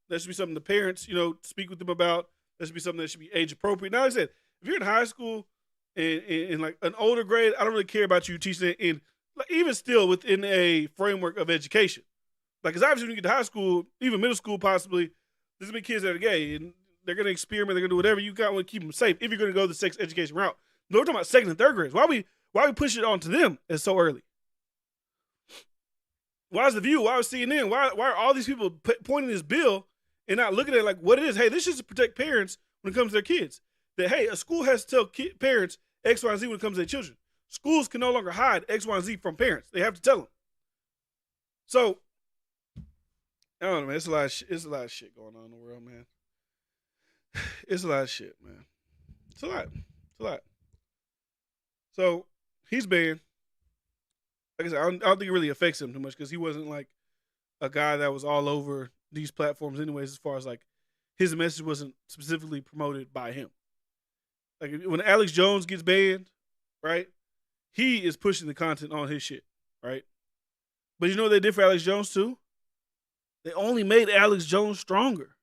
that should be something the parents, speak with them about. That should be something that should be age appropriate. Now, like I said, if you're in high school and like an older grade, I don't really care about you teaching it in. Like, even still within a framework of education. Like, because obviously when you get to high school, even middle school possibly, there's going to be kids that are gay, and they're going to experiment, they're going to do whatever. You got to keep them safe if you're going to go the sex education route. No, we're talking about second and third grades. Why we push it on to them as so early? Why is The View? Why is CNN? Why are all these people pointing this bill and not looking at it like what it is? Hey, this is to protect parents when it comes to their kids. That, hey, a school has to tell parents X, Y, and Z when it comes to their children. Schools can no longer hide X, Y, and Z from parents. They have to tell them. So, I don't know, man. It's a lot of shit going on in the world, man. It's a lot of shit, man. It's a lot. So, he's banned. Like I said, I don't think it really affects him too much because he wasn't like a guy that was all over these platforms anyways, as far as like his message wasn't specifically promoted by him. Like when Alex Jones gets banned, right? He is pushing the content on his shit, right? But you know what they did for Alex Jones too? They only made Alex Jones stronger.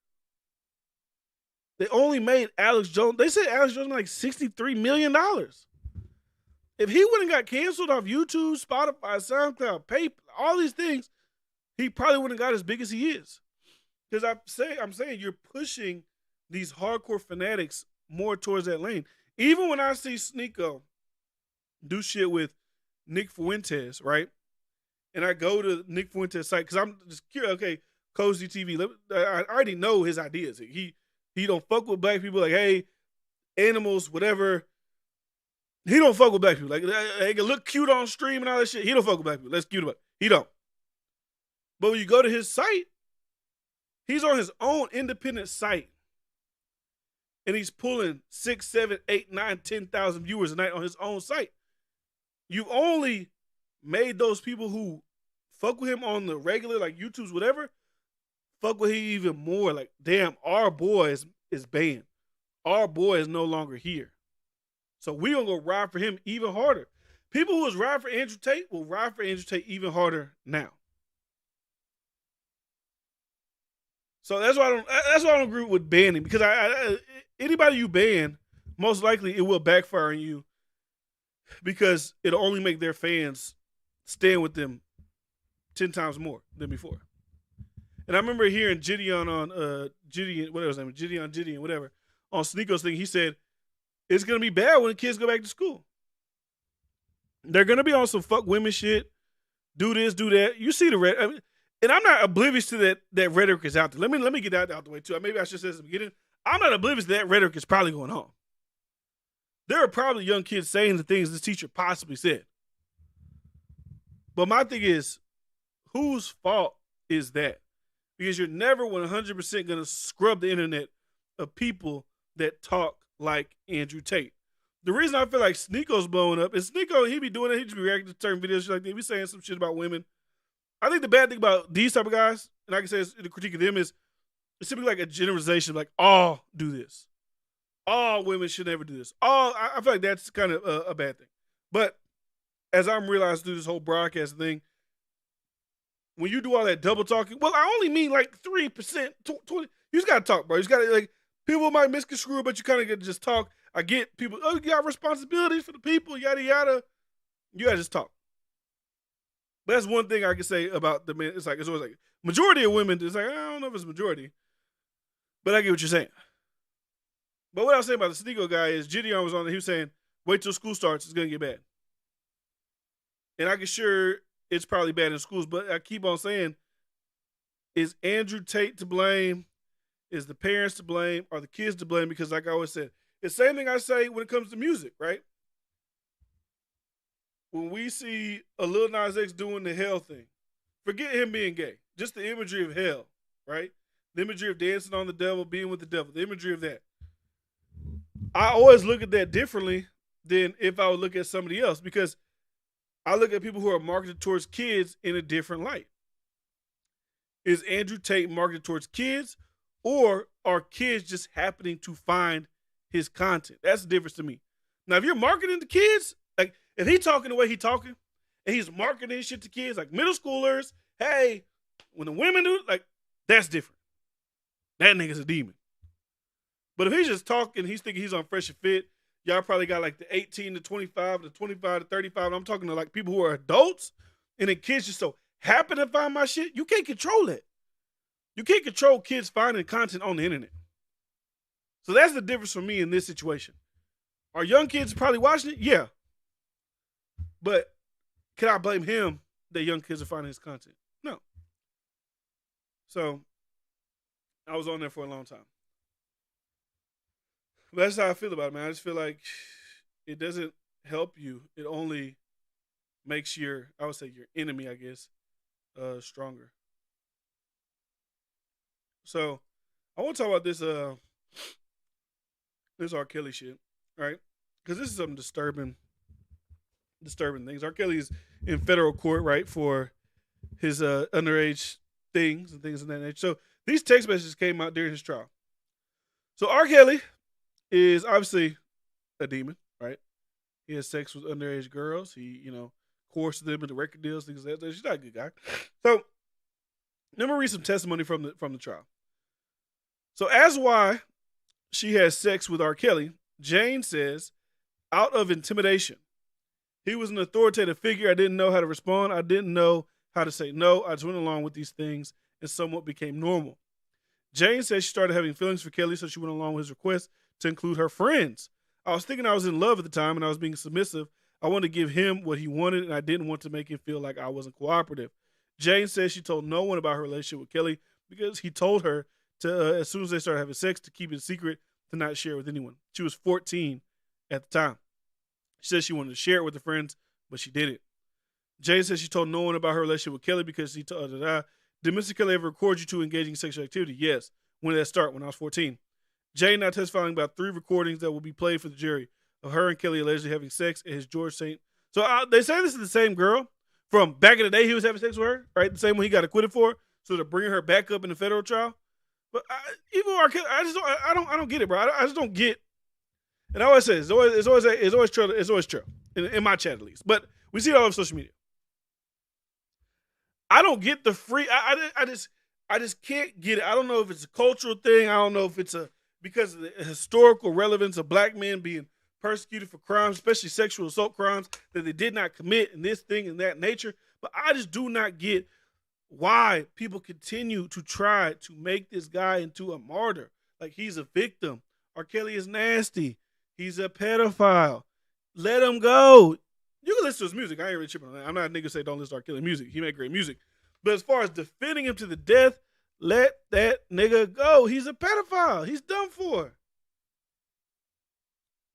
They only made Alex Jones. They said Alex Jones made like $63 million. If he wouldn't got canceled off YouTube, Spotify, SoundCloud, PayPal, all these things, he probably wouldn't got as big as he is. Because I'm saying you're pushing these hardcore fanatics more towards that lane. Even when I see SNEAKO do shit with Nick Fuentes, right? And I go to Nick Fuentes' site because I'm just curious. Okay, Cozy TV. I already know his ideas. He don't fuck with black people. Like, hey, animals, whatever. He don't fuck with black people. Like, they can look cute on stream and all that shit. He don't fuck with black people. That's cute about it. He don't. But when you go to his site, he's on his own independent site. And he's pulling 6, 7, 8, 9, 10,000 viewers a night on his own site. You only made those people who fuck with him on the regular, like YouTube's whatever, fuck with him even more. Like, damn, our boy is banned. Our boy is no longer here. So we gonna go ride for him even harder. People who was riding for Andrew Tate will ride for Andrew Tate even harder now. So that's why I don't agree with banning, because anybody you ban, most likely it will backfire on you, because it'll only make their fans stand with them 10 times more than before. And I remember hearing Gideon on whatever his name is, Gideon, whatever, on SNEAKO's thing. He said it's gonna be bad when the kids go back to school. They're gonna be on some fuck women shit, do this, do that. You see the red. I mean, and I'm not oblivious to that rhetoric is out there. Let me get that out the way too. Maybe I should say this at the beginning. I'm not oblivious to that rhetoric is probably going on. There are probably young kids saying the things this teacher possibly said. But my thing is, whose fault is that? Because you're never 100% going to scrub the internet of people that talk like Andrew Tate. The reason I feel like SNEAKO's blowing up is SNEAKO, he be doing it. He just be reacting to certain videos like that. He be saying some shit about women. I think the bad thing about these type of guys, and I can say the critique of them, is it's simply like a generalization, like all do this. All women should never do this. I feel like that's kind of a bad thing. But as I'm realizing through this whole broadcast thing, when you do all that double talking, well, I only mean like 3%, 20. You just got to talk, bro. You just got to, like, people might misconstrue, but you kind of get to just talk. I get people, oh, you got responsibilities for the people, yada, yada. You got to just talk. But that's one thing I can say about the men. It's always like, majority of women, it's like, I don't know if it's majority. But I get what you're saying. But what I was saying about the SNEAKO guy is Gideon was on there. He was saying, wait till school starts. It's going to get bad. And I can sure it's probably bad in schools. But I keep on saying, is Andrew Tate to blame? Is the parents to blame? Are the kids to blame? Because like I always said, it's the same thing I say when it comes to music, right? When we see a Lil Nas X doing the hell thing, forget him being gay. Just the imagery of hell, right? The imagery of dancing on the devil, being with the devil. The imagery of that. I always look at that differently than if I would look at somebody else, because I look at people who are marketed towards kids in a different light. Is Andrew Tate marketed towards kids, or are kids just happening to find his content? That's the difference to me. Now, if you're marketing to kids, like if he's talking the way he's talking, and he's marketing shit to kids, like middle schoolers, hey, when the women do, like, that's different. That nigga's a demon. But if he's just talking, he's thinking he's on Fresh and Fit, y'all probably got like the 18 to 25, the 25 to 35. And I'm talking to like people who are adults, and then kids just so happen to find my shit. You can't control that. You can't control kids finding content on the internet. So that's the difference for me in this situation. Are young kids probably watching it? Yeah. But can I blame him that young kids are finding his content? No. So I was on there for a long time. But that's how I feel about it, man. I just feel like it doesn't help you. It only makes your enemy, I guess, stronger. So I want to talk about this R. Kelly shit, right? Because this is some disturbing things. R. Kelly's in federal court, right, for his underage things and things of that nature. So these text messages came out during his trial. So R. Kelly is obviously a demon, right? He has sex with underage girls. He, coerces them into record deals, things like that. She's not a good guy. So, let me read some testimony from the trial. So, as why she has sex with R. Kelly, Jane says, out of intimidation. He was an authoritative figure. I didn't know how to respond. I didn't know how to say no. I just went along with these things and somewhat became normal. Jane says she started having feelings for Kelly, so she went along with his request to include her friends. I was thinking I was in love at the time and I was being submissive. I wanted to give him what he wanted and I didn't want to make him feel like I wasn't cooperative. Jane says she told no one about her relationship with Kelly because he told her to, as soon as they started having sex, to keep it secret, to not share it with anyone. She was 14 at the time. She said she wanted to share it with her friends, but she didn't. Jane says she told no one about her relationship with Kelly because he told her, did Mr. Kelly ever record you two engaging in sexual activity? Yes. When did that start? When I was 14. Jane now testifying about 3 recordings that will be played for the jury of her and Kelly allegedly having sex at his George St. So they say this is the same girl from back in the day he was having sex with her, right? The same one he got acquitted for. So they're bringing her back up in the federal trial. But even R. Kelly, I don't get it, bro. I just don't get. And I always say it's always true in my chat at least. But we see it all over social media. I don't get the free. I just can't get it. I don't know if it's a cultural thing. I don't know if it's because of the historical relevance of black men being persecuted for crimes, especially sexual assault crimes that they did not commit, and this thing and that nature. But I just do not get why people continue to try to make this guy into a martyr. Like he's a victim. R. Kelly is nasty. He's a pedophile. Let him go. You can listen to his music. I ain't really tripping on that. I'm not a nigga say don't listen to R. Kelly music. He made great music. But as far as defending him to the death, let that nigga go. He's a pedophile. He's done for.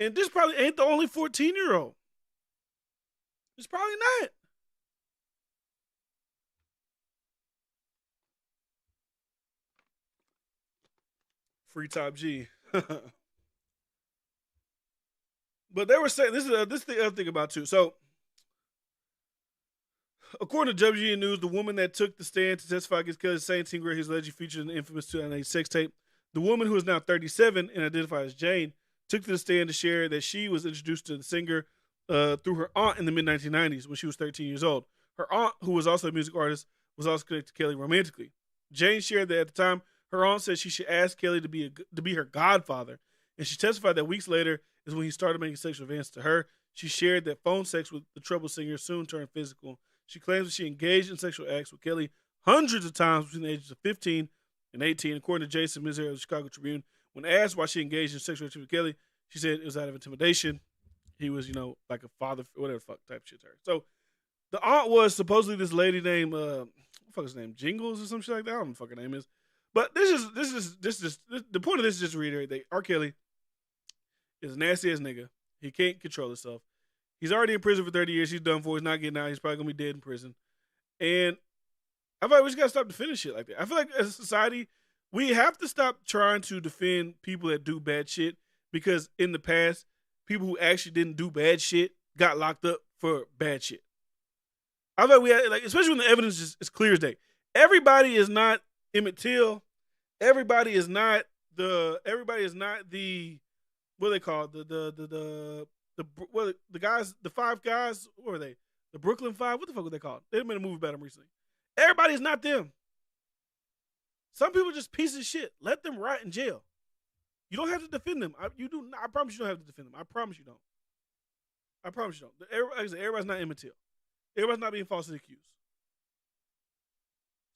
And this probably ain't the only 14-year-old. It's probably not. Free Top G. But they were saying, this is the other thing about too. So, according to WGN News, the woman that took the stand to testify against Kelly's same teen girl he's allegedly featured in the infamous 2008 sex tape, the woman who is now 37 and identified as Jane, took to the stand to share that she was introduced to the singer through her aunt in the mid-1990s when she was 13 years old. Her aunt, who was also a music artist, was also connected to Kelly romantically. Jane shared that at the time, her aunt said she should ask Kelly to be her godfather, and she testified that weeks later is when he started making sexual advances to her. She shared that phone sex with the troubled singer soon turned physical. She claims that she engaged in sexual acts with Kelly hundreds of times between the ages of 15 and 18. According to Jason Mizrahi of the Chicago Tribune, when asked why she engaged in sexual activity with Kelly, she said it was out of intimidation. He was, like a father, whatever fuck type shit to her. So the aunt was supposedly this lady named, what the fuck is her name? Jingles or some shit like that? I don't know what the fuck her name is. But the point of this is just to reiterate that R. Kelly is a nasty ass nigga. He can't control himself. He's already in prison for 30 years. He's done for. He's not getting out. He's probably going to be dead in prison. And I feel like we just got to stop defending shit like that. I feel like as a society, we have to stop trying to defend people that do bad shit because in the past, people who actually didn't do bad shit got locked up for bad shit. I feel like we had, especially when the evidence is clear as day. Everybody is not Emmett Till. Everybody is not the what are they called? The guys, the 5 guys, what were they? The Brooklyn 5? What the fuck were they called? They made a movie about them recently. Everybody's not them. Some people are just pieces of shit. Let them rot in jail. You don't have to defend them. I promise you don't have to defend them. I promise you don't. I promise you don't. Like I said, everybody's not Emmett Till. Everybody's not being falsely accused.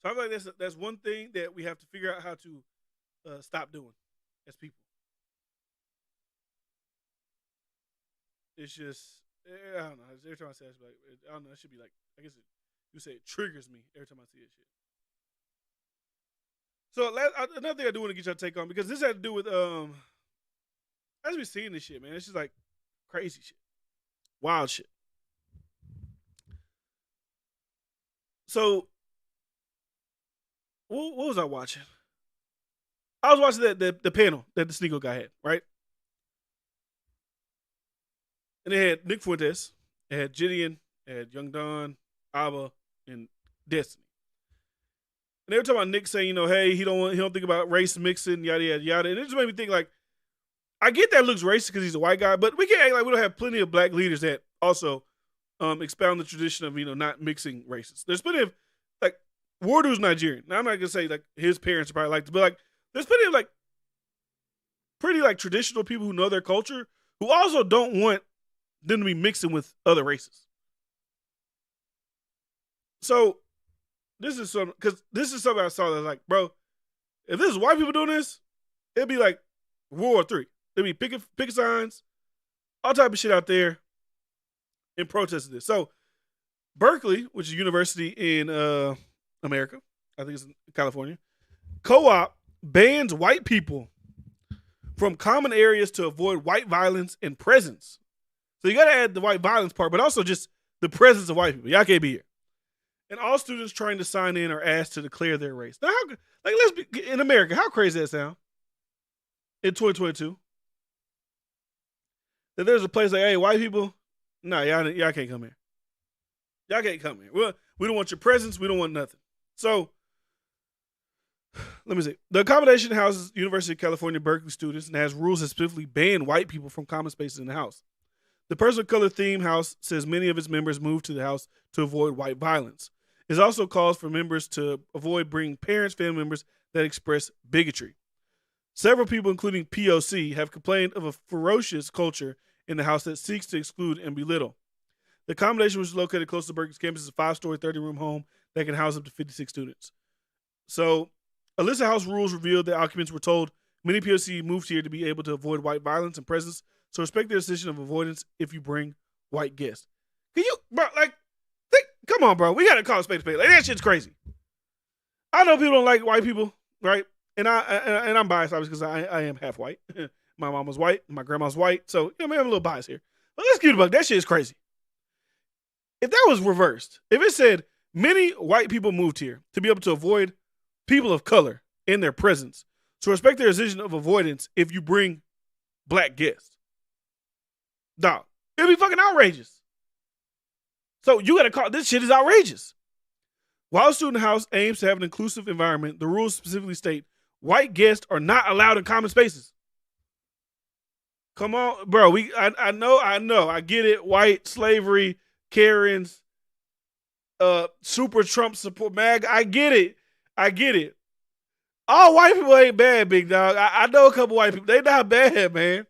So I feel like that's one thing that we have to figure out how to stop doing as people. It's just, I don't know. Every time I say it, I don't know. It should be like, I guess you say it triggers me every time I see this shit. So another thing I do want to get your take on, because this had to do with, as we seeing this shit, man, it's just like crazy shit. Wild shit. So, what was I watching? I was watching the panel that the SNEAKO guy had, right? And they had Nick Fuentes, they had Gideon, they had Young Don, Abba, and Destiny. And they were talking about Nick saying, hey, he don't think about race mixing, yada yada yada. And it just made me think, like, I get that looks racist because he's a white guy, but we can't act like we don't have plenty of black leaders that also expound the tradition of, not mixing races. There's plenty of, like, Wardu's Nigerian. Now, I'm not going to say, like, his parents probably like this, but, like, there's plenty of, like, pretty, like, traditional people who know their culture who also don't want them to be mixing with other races. So, this is something I saw that's like, bro, if this is white people doing this, it'd be like World War III. They'd be picking signs, all type of shit out there in protest of this. So, Berkeley, which is a university in America, I think it's in California, co-op bans white people from common areas to avoid white violence and presence. So you got to add the white violence part, but also just the presence of white people. Y'all can't be here. And all students trying to sign in are asked to declare their race. Now, let's be in America. How crazy does that sound? In 2022, that there's a place like, hey, white people, nah, y'all can't come here. Y'all can't come here. We don't want your presence. We don't want nothing. So, let me see. The accommodation houses University of California, Berkeley students and has rules that specifically ban white people from common spaces in the house. The person of color theme house says many of its members moved to the house to avoid white violence. It also calls for members to avoid bringing parents, family members that express bigotry. Several people, including POC, have complained of a ferocious culture in the house that seeks to exclude and belittle. The accommodation, which is located close to Berkeley's campus, is a 5-story, 30-room home that can house up to 56 students. So, a list of house rules revealed that occupants were told many POC moved here to be able to avoid white violence and presence, so respect their decision of avoidance if you bring white guests. Can you, bro, like, come on, bro. We got to call a spade a spade. Like, that shit's crazy. I know people don't like white people, right? And I'm biased, obviously, because I am half white. My mom was white. My grandma's white. So, I'm a little biased here. But let's keep it a buck. That shit is crazy. If that was reversed, if it said many white people moved here to be able to avoid people of color in their presence, so respect their decision of avoidance if you bring black guests. Dog, it'd be fucking outrageous. So you got to call, this shit is outrageous. While the student house aims to have an inclusive environment, the rules specifically state white guests are not allowed in common spaces. Come on, bro. I know. I get it. White slavery, Karens, super Trump support, MAG. I get it. All white people ain't bad, big dog. I know a couple white people. They not bad, man.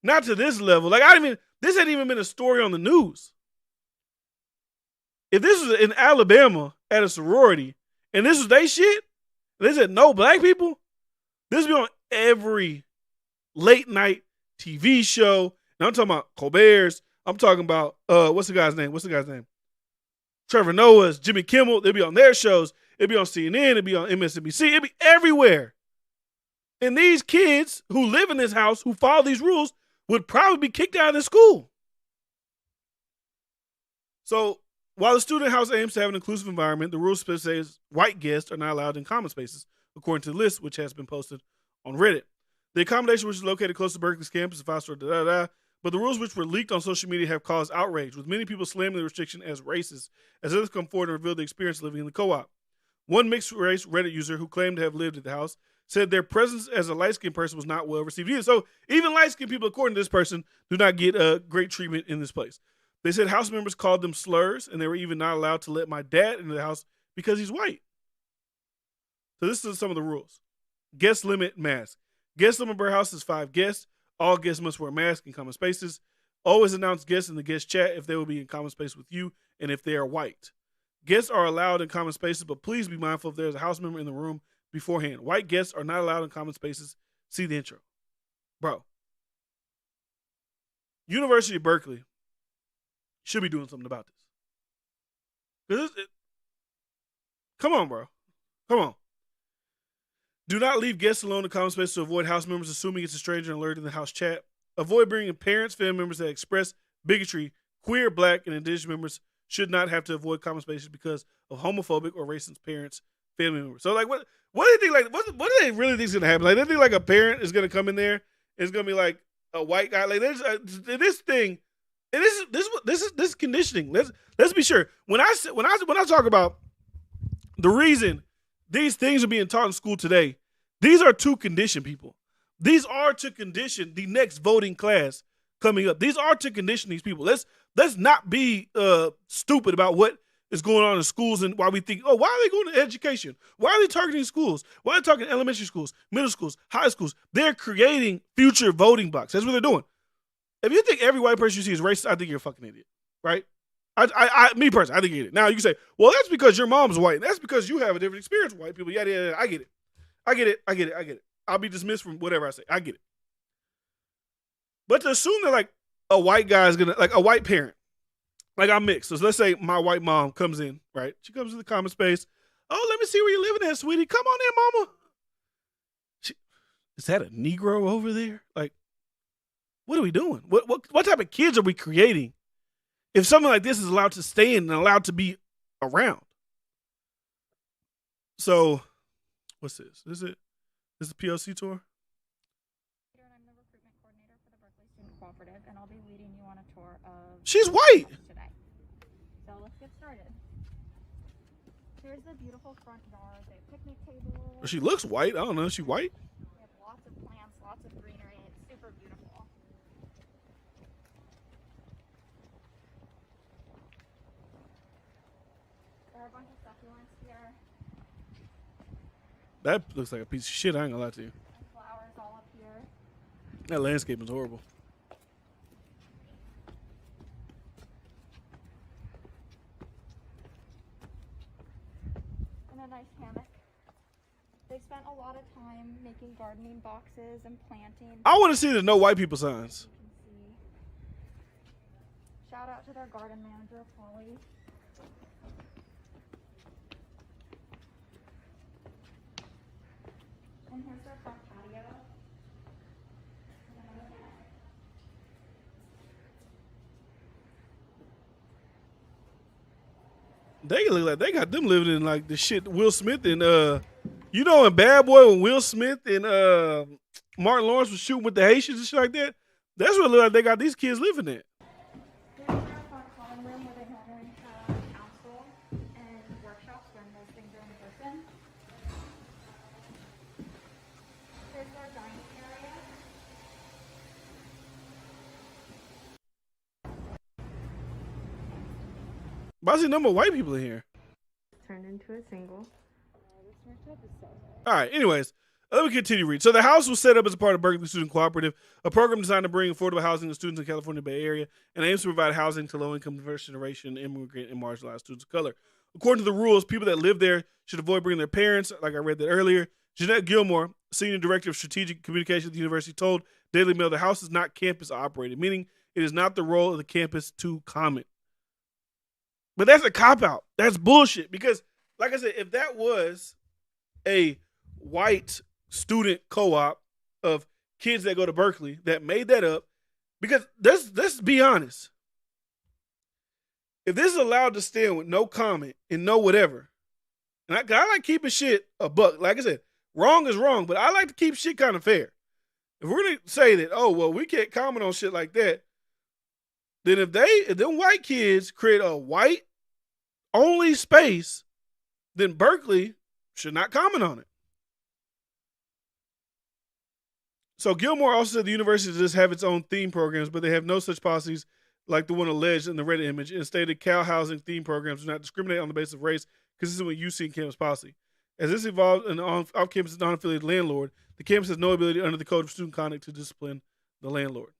Not to this level. Like, this hadn't even been a story on the news. If this was in Alabama at a sorority and this was they shit, and they said no black people, this would be on every late night TV show. And I'm talking about Colbert's. I'm talking about, what's the guy's name? Trevor Noah's, Jimmy Kimmel. They'd be on their shows. It'd be on CNN. It'd be on MSNBC. It'd be everywhere. And these kids who live in this house, who follow these rules, would probably be kicked out of the school. So, while the student house aims to have an inclusive environment, the rules specifically says white guests are not allowed in common spaces, according to the list, which has been posted on Reddit. The accommodation, which is located close to Berkeley's campus, is 5-story, but the rules which were leaked on social media have caused outrage, with many people slamming the restriction as racist, as others come forward and reveal the experience living in the co-op. One mixed-race Reddit user who claimed to have lived at the house said their presence as a light-skinned person was not well received either. So even light-skinned people, according to this person, do not get great treatment in this place. They said house members called them slurs, and they were even not allowed to let my dad into the house because he's white. So this is some of the rules. Guest limit mask. Guest limit per house is 5 guests. All guests must wear masks in common spaces. Always announce guests in the guest chat if they will be in common space with you and if they are white. Guests are allowed in common spaces, but please be mindful if there's a house member in the room beforehand. White guests are not allowed in common spaces. See the intro. Bro. University of Berkeley should be doing something about this. Come on, bro. Come on. Do not leave guests alone in common space to avoid house members assuming it's a stranger and alerting the house chat. Avoid bringing parents, family members that express bigotry. Queer, black, and indigenous members should not have to avoid common spaces because of homophobic or racist parents, family members. So, like, what do you think? Like, what do they really think is gonna happen? Like, they think like a parent is gonna come in there. It's gonna be like a white guy. Like, there's this thing. And this is conditioning. Let's be sure. When I talk about the reason these things are being taught in school today, these are two conditioned people. These are to condition the next voting class coming up. These are to condition these people. Let's not be stupid about what is going on in schools and why we think, oh, why are they going to education? Why are they targeting schools? Why are they targeting elementary schools, middle schools, high schools? They're creating future voting blocks. That's what they're doing. If you think every white person you see is racist, I think you're a fucking idiot, right? Me personally, I think you're an idiot. Now you can say, well, that's because your mom's white. That's because you have a different experience with white people. Yada, yada, yada. I get it. I'll be dismissed from whatever I say. I get it. But to assume that like a white guy is gonna, like a white parent, like I'm mixed. So let's say my white mom comes in, right? She comes to the comment space. Oh, let me see where you're living at, sweetie. Come on in, mama. Is that a Negro over there? Like, what are we doing? What type of kids are we creating if something like this is allowed to stand and allowed to be around? So, what's this? Is it? This is the PLC tour? I'm the recruitment coordinator for the Berkeley Student Cooperative, and I'll be leading you on a tour of... She's white! ...today. So let's get started. Here's the beautiful front yard. They have picnic tables. She looks white. I don't know. Is she white? We have lots of plants, lots of greenery. It's super beautiful. There are a bunch of succulents here. That looks like a piece of shit. I ain't gonna lie to you. And flowers all up here. That landscape is horrible. And a nice hammock. They spent a lot of time making gardening boxes and planting. I want to see the no white people signs. You can see. Shout out to their garden manager, Polly. And here's their front patio. They look like they got them living in like the shit Will Smith and you know in Bad Boy when Will Smith and Martin Lawrence was shooting with the Haitians and shit like that. That's what it look like they got these kids living in. Here's their front common room where they normally have council and workshops when those things are in person. Here's their dining area. But I see a number of white people in here. Turned into a single. All right, anyways, let me continue reading. So the house was set up as a part of Berkeley Student Cooperative, a program designed to bring affordable housing to students in the California Bay Area and aims to provide housing to low-income, diverse generation, immigrant, and marginalized students of color. According to the rules, people that live there should avoid bringing their parents, like I read that earlier. Jeanette Gilmore, Senior Director of Strategic Communication at the university, told Daily Mail the house is not campus operated, meaning it is not the role of the campus to comment. But that's a cop-out. That's bullshit. Because, like I said, if that was a white student co-op of kids that go to Berkeley that made that up, because let's be honest. If this is allowed to stand with no comment and no whatever, and I like keeping shit a buck. Like I said, wrong is wrong, but I like to keep shit kind of fair. If we're going to say that, oh, well, we can't comment on shit like that, then if them white kids create a white only space, then Berkeley should not comment on it. So Gilmore also said the university does have its own theme programs, but they have no such policies like the one alleged in the Reddit image, and stated Cal housing theme programs do not discriminate on the basis of race, consistent with UC and campus policy. As this evolved an off-campus non-affiliated landlord, the campus has no ability under the Code of Student Conduct to discipline the landlord.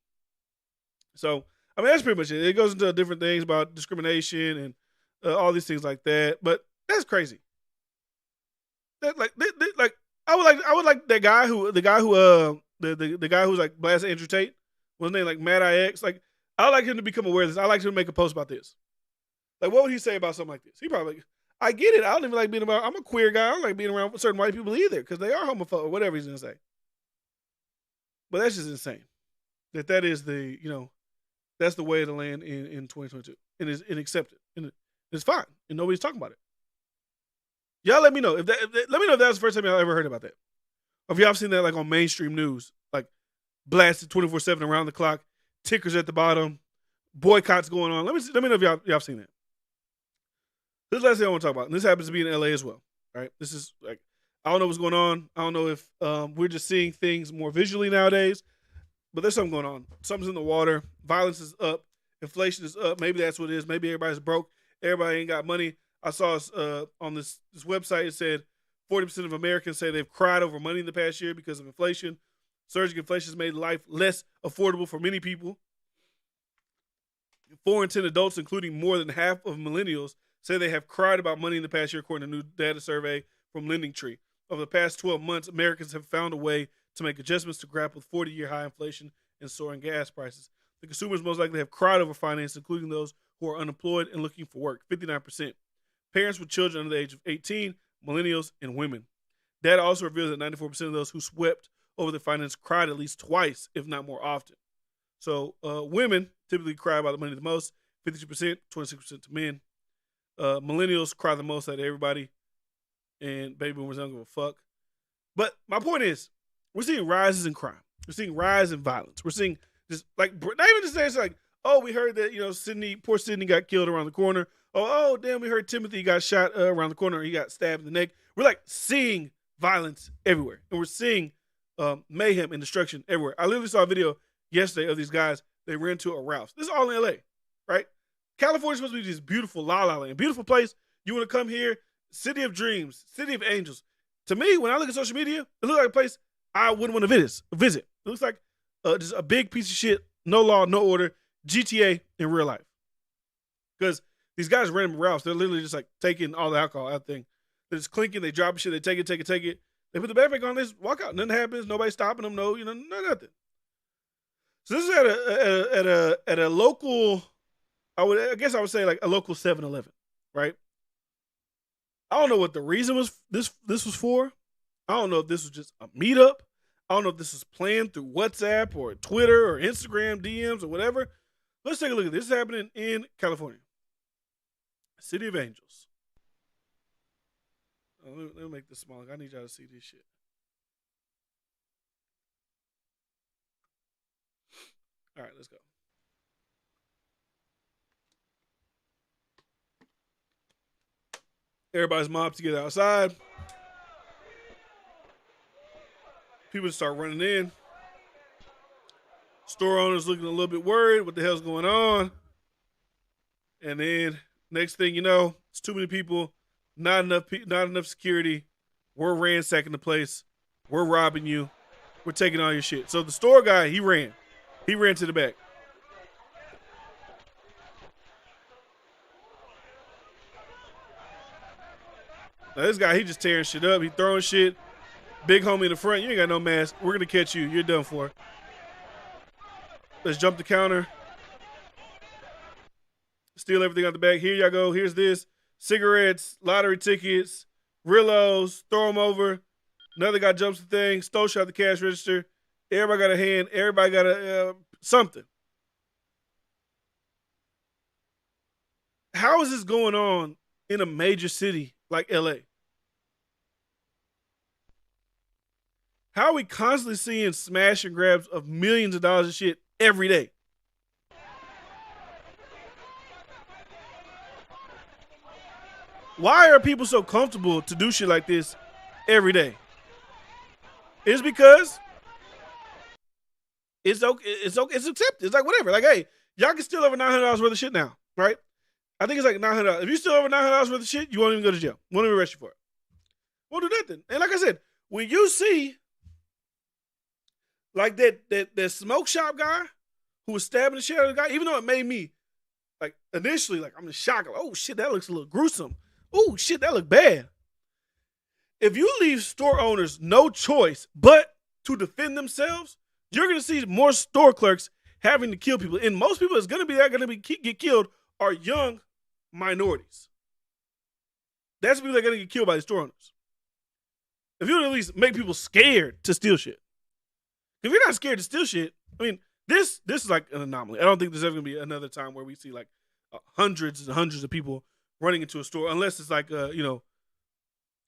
So, I mean, that's pretty much it. It goes into different things about discrimination and all these things like that, but that's crazy. That I would like the guy who's like blasting Andrew Tate. What's his name? Like Mad IX. Like, I would like him to become aware of this. I like him to make a post about this. Like, what would he say about something like this? He probably, I get it. I don't even like being around. I'm a queer guy. I don't like being around certain white people either because they are homophobic or whatever he's gonna say. But that's just insane. That is the, that's the way of the land in 2022, and is accepted, and it's fine, and nobody's talking about it. Y'all let me know let me know if that's the first time y'all ever heard about that. Or if y'all seen that like on mainstream news, like blasted 24/7 around the clock, tickers at the bottom, boycotts going on. Let me know if y'all seen that. This is the last thing I want to talk about. And this happens to be in LA as well. All right. This is like I don't know what's going on. I don't know if we're just seeing things more visually nowadays, but there's something going on. Something's in the water. Violence is up. Inflation is up. Maybe that's what it is. Maybe everybody's broke. Everybody ain't got money. I saw on this website, it said 40% of Americans say they've cried over money in the past year because of inflation. Surging inflation has made life less affordable for many people. 4 in 10 adults, including more than half of millennials, say they have cried about money in the past year, according to a new data survey from LendingTree. Over the past 12 months, Americans have found a way to make adjustments to grapple with 40-year high inflation and soaring gas prices. The consumers most likely have cried over finance, including those who are unemployed and looking for work, 59%. Parents with children under the age of 18, millennials, and women. Data also reveals that 94% of those who swept over their finance cried at least twice, if not more often. So women typically cry about the money the most, 52%, 26% to men. Millennials cry the most out of everybody, and baby boomers don't give a fuck. But my point is, we're seeing rises in crime. We're seeing rise in violence. We're seeing just like, not even just saying it's like, oh, we heard that, poor Sydney got killed around the corner. Oh, damn, we heard Timothy got shot around the corner. He got stabbed in the neck. We're like seeing violence everywhere. And we're seeing mayhem and destruction everywhere. I literally saw a video yesterday of these guys. They ran to a Ralph's. This is all in LA, right? California's supposed to be this beautiful La La Land, beautiful place. You want to come here, city of dreams, city of angels. To me, when I look at social media, it looks like a place I wouldn't want to visit. It looks like just a big piece of shit, no law, no order, GTA in real life. Because these guys ran Ralph's. They're literally just like taking all the alcohol out of the thing. They're just clinking, they drop shit, they take it. They put the backpack on, they just walk out. Nothing happens. Nobody's stopping them. No, nothing. So this is at a local, I guess I would say like a local 7-Eleven, right? I don't know what the reason was this was for. I don't know if this was just a meetup. I don't know if this is planned through WhatsApp or Twitter or Instagram DMs or whatever. Let's take a look at this. This is happening in California. City of Angels. Let me make this smaller. I need y'all to see this shit. All right, let's go. Everybody's mobbed together outside. People start running in. Store owners looking a little bit worried. What the hell's going on? And then next thing you know, it's too many people. Not enough security. We're ransacking the place. We're robbing you. We're taking all your shit. So the store guy, he ran. He ran to the back. Now this guy, he just tearing shit up. He throwing shit. Big homie in the front. You ain't got no mask. We're going to catch you. You're done for. Let's jump the counter. Steal everything out the back. Here y'all go. Here's this. Cigarettes, lottery tickets, Rillos, throw them over. Another guy jumps the thing, stole shot the cash register. Everybody got a hand. Everybody got a something. How is this going on in a major city like LA? How are we constantly seeing smash and grabs of millions of dollars of shit every day? Why are people so comfortable to do shit like this every day? It's because it's okay. It's accepted. It's like whatever. Like, hey, y'all can steal over $900 worth of shit now, right? I think it's like $900. If you steal over $900 worth of shit, you won't even go to jail. Won't even arrest you for it. Won't do nothing. And like I said, when you see like that smoke shop guy who was stabbing the shit out of the guy, even though it made me like initially like I'm in shock. Like, oh shit, that looks a little gruesome. Oh shit, that look bad. If you leave store owners no choice but to defend themselves, you're going to see more store clerks having to kill people. And most people that's going to be get killed are young minorities. That's the people that are going to get killed by the store owners. If you would at least make people scared to steal shit. If you're not scared to steal shit, I mean, this is like an anomaly. I don't think there's ever going to be another time where we see like hundreds and hundreds of people running into a store, unless it's like a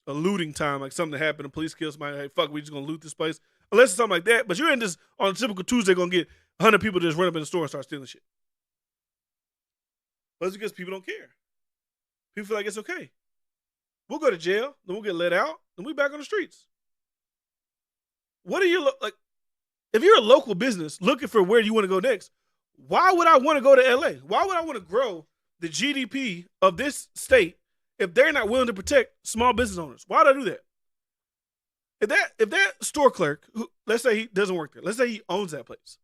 looting time, like something that happened, the police kill somebody, hey, fuck, we just gonna loot this place. Unless it's something like that, but you're in this on a typical Tuesday gonna get 100 people to just run up in the store and start stealing shit. But it's because people don't care. People feel like it's okay. We'll go to jail, then we'll get let out, then we back on the streets. What are you like? If you're a local business looking for where you want to go next, why would I want to go to LA? Why would I want to grow the GDP of this state if they're not willing to protect small business owners? Why would I do that? If that store clerk, who, let's say he doesn't work there, let's say he owns that place,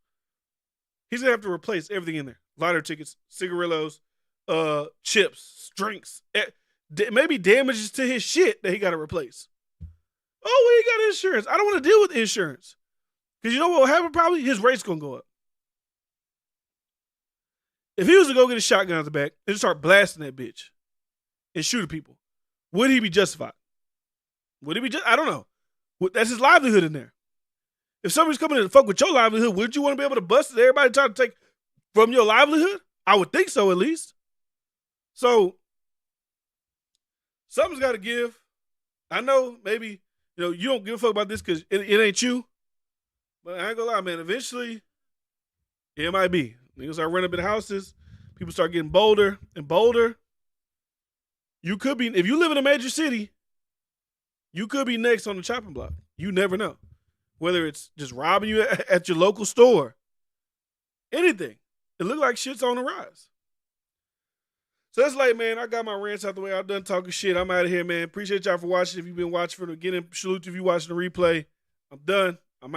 he's gonna have to replace everything in there: lottery tickets, cigarillos, chips, drinks, maybe damages to his shit that he got to replace. Oh, we ain't got insurance. I don't want to deal with insurance because you know what will happen? Probably his rate's gonna go up. If he was to go get a shotgun out the back and start blasting that bitch and shooting people, would he be justified? Would he be I don't know. That's his livelihood in there. If somebody's coming in to fuck with your livelihood, would you want to be able to bust it? Everybody trying to take from your livelihood? I would think so, at least. So, something's got to give. I know maybe, you don't give a fuck about this because it ain't you. But I ain't gonna lie, man. Eventually, it might be. Niggas start running up in houses. People start getting bolder and bolder. You could be, if you live in a major city, you could be next on the chopping block. You never know. Whether it's just robbing you at your local store. Anything. It look like shit's on the rise. So that's like, man, I got my rants out the way. I'm done talking shit. I'm out of here, man. Appreciate y'all for watching. If you've been watching from the beginning, salute if you watching the replay. I'm done.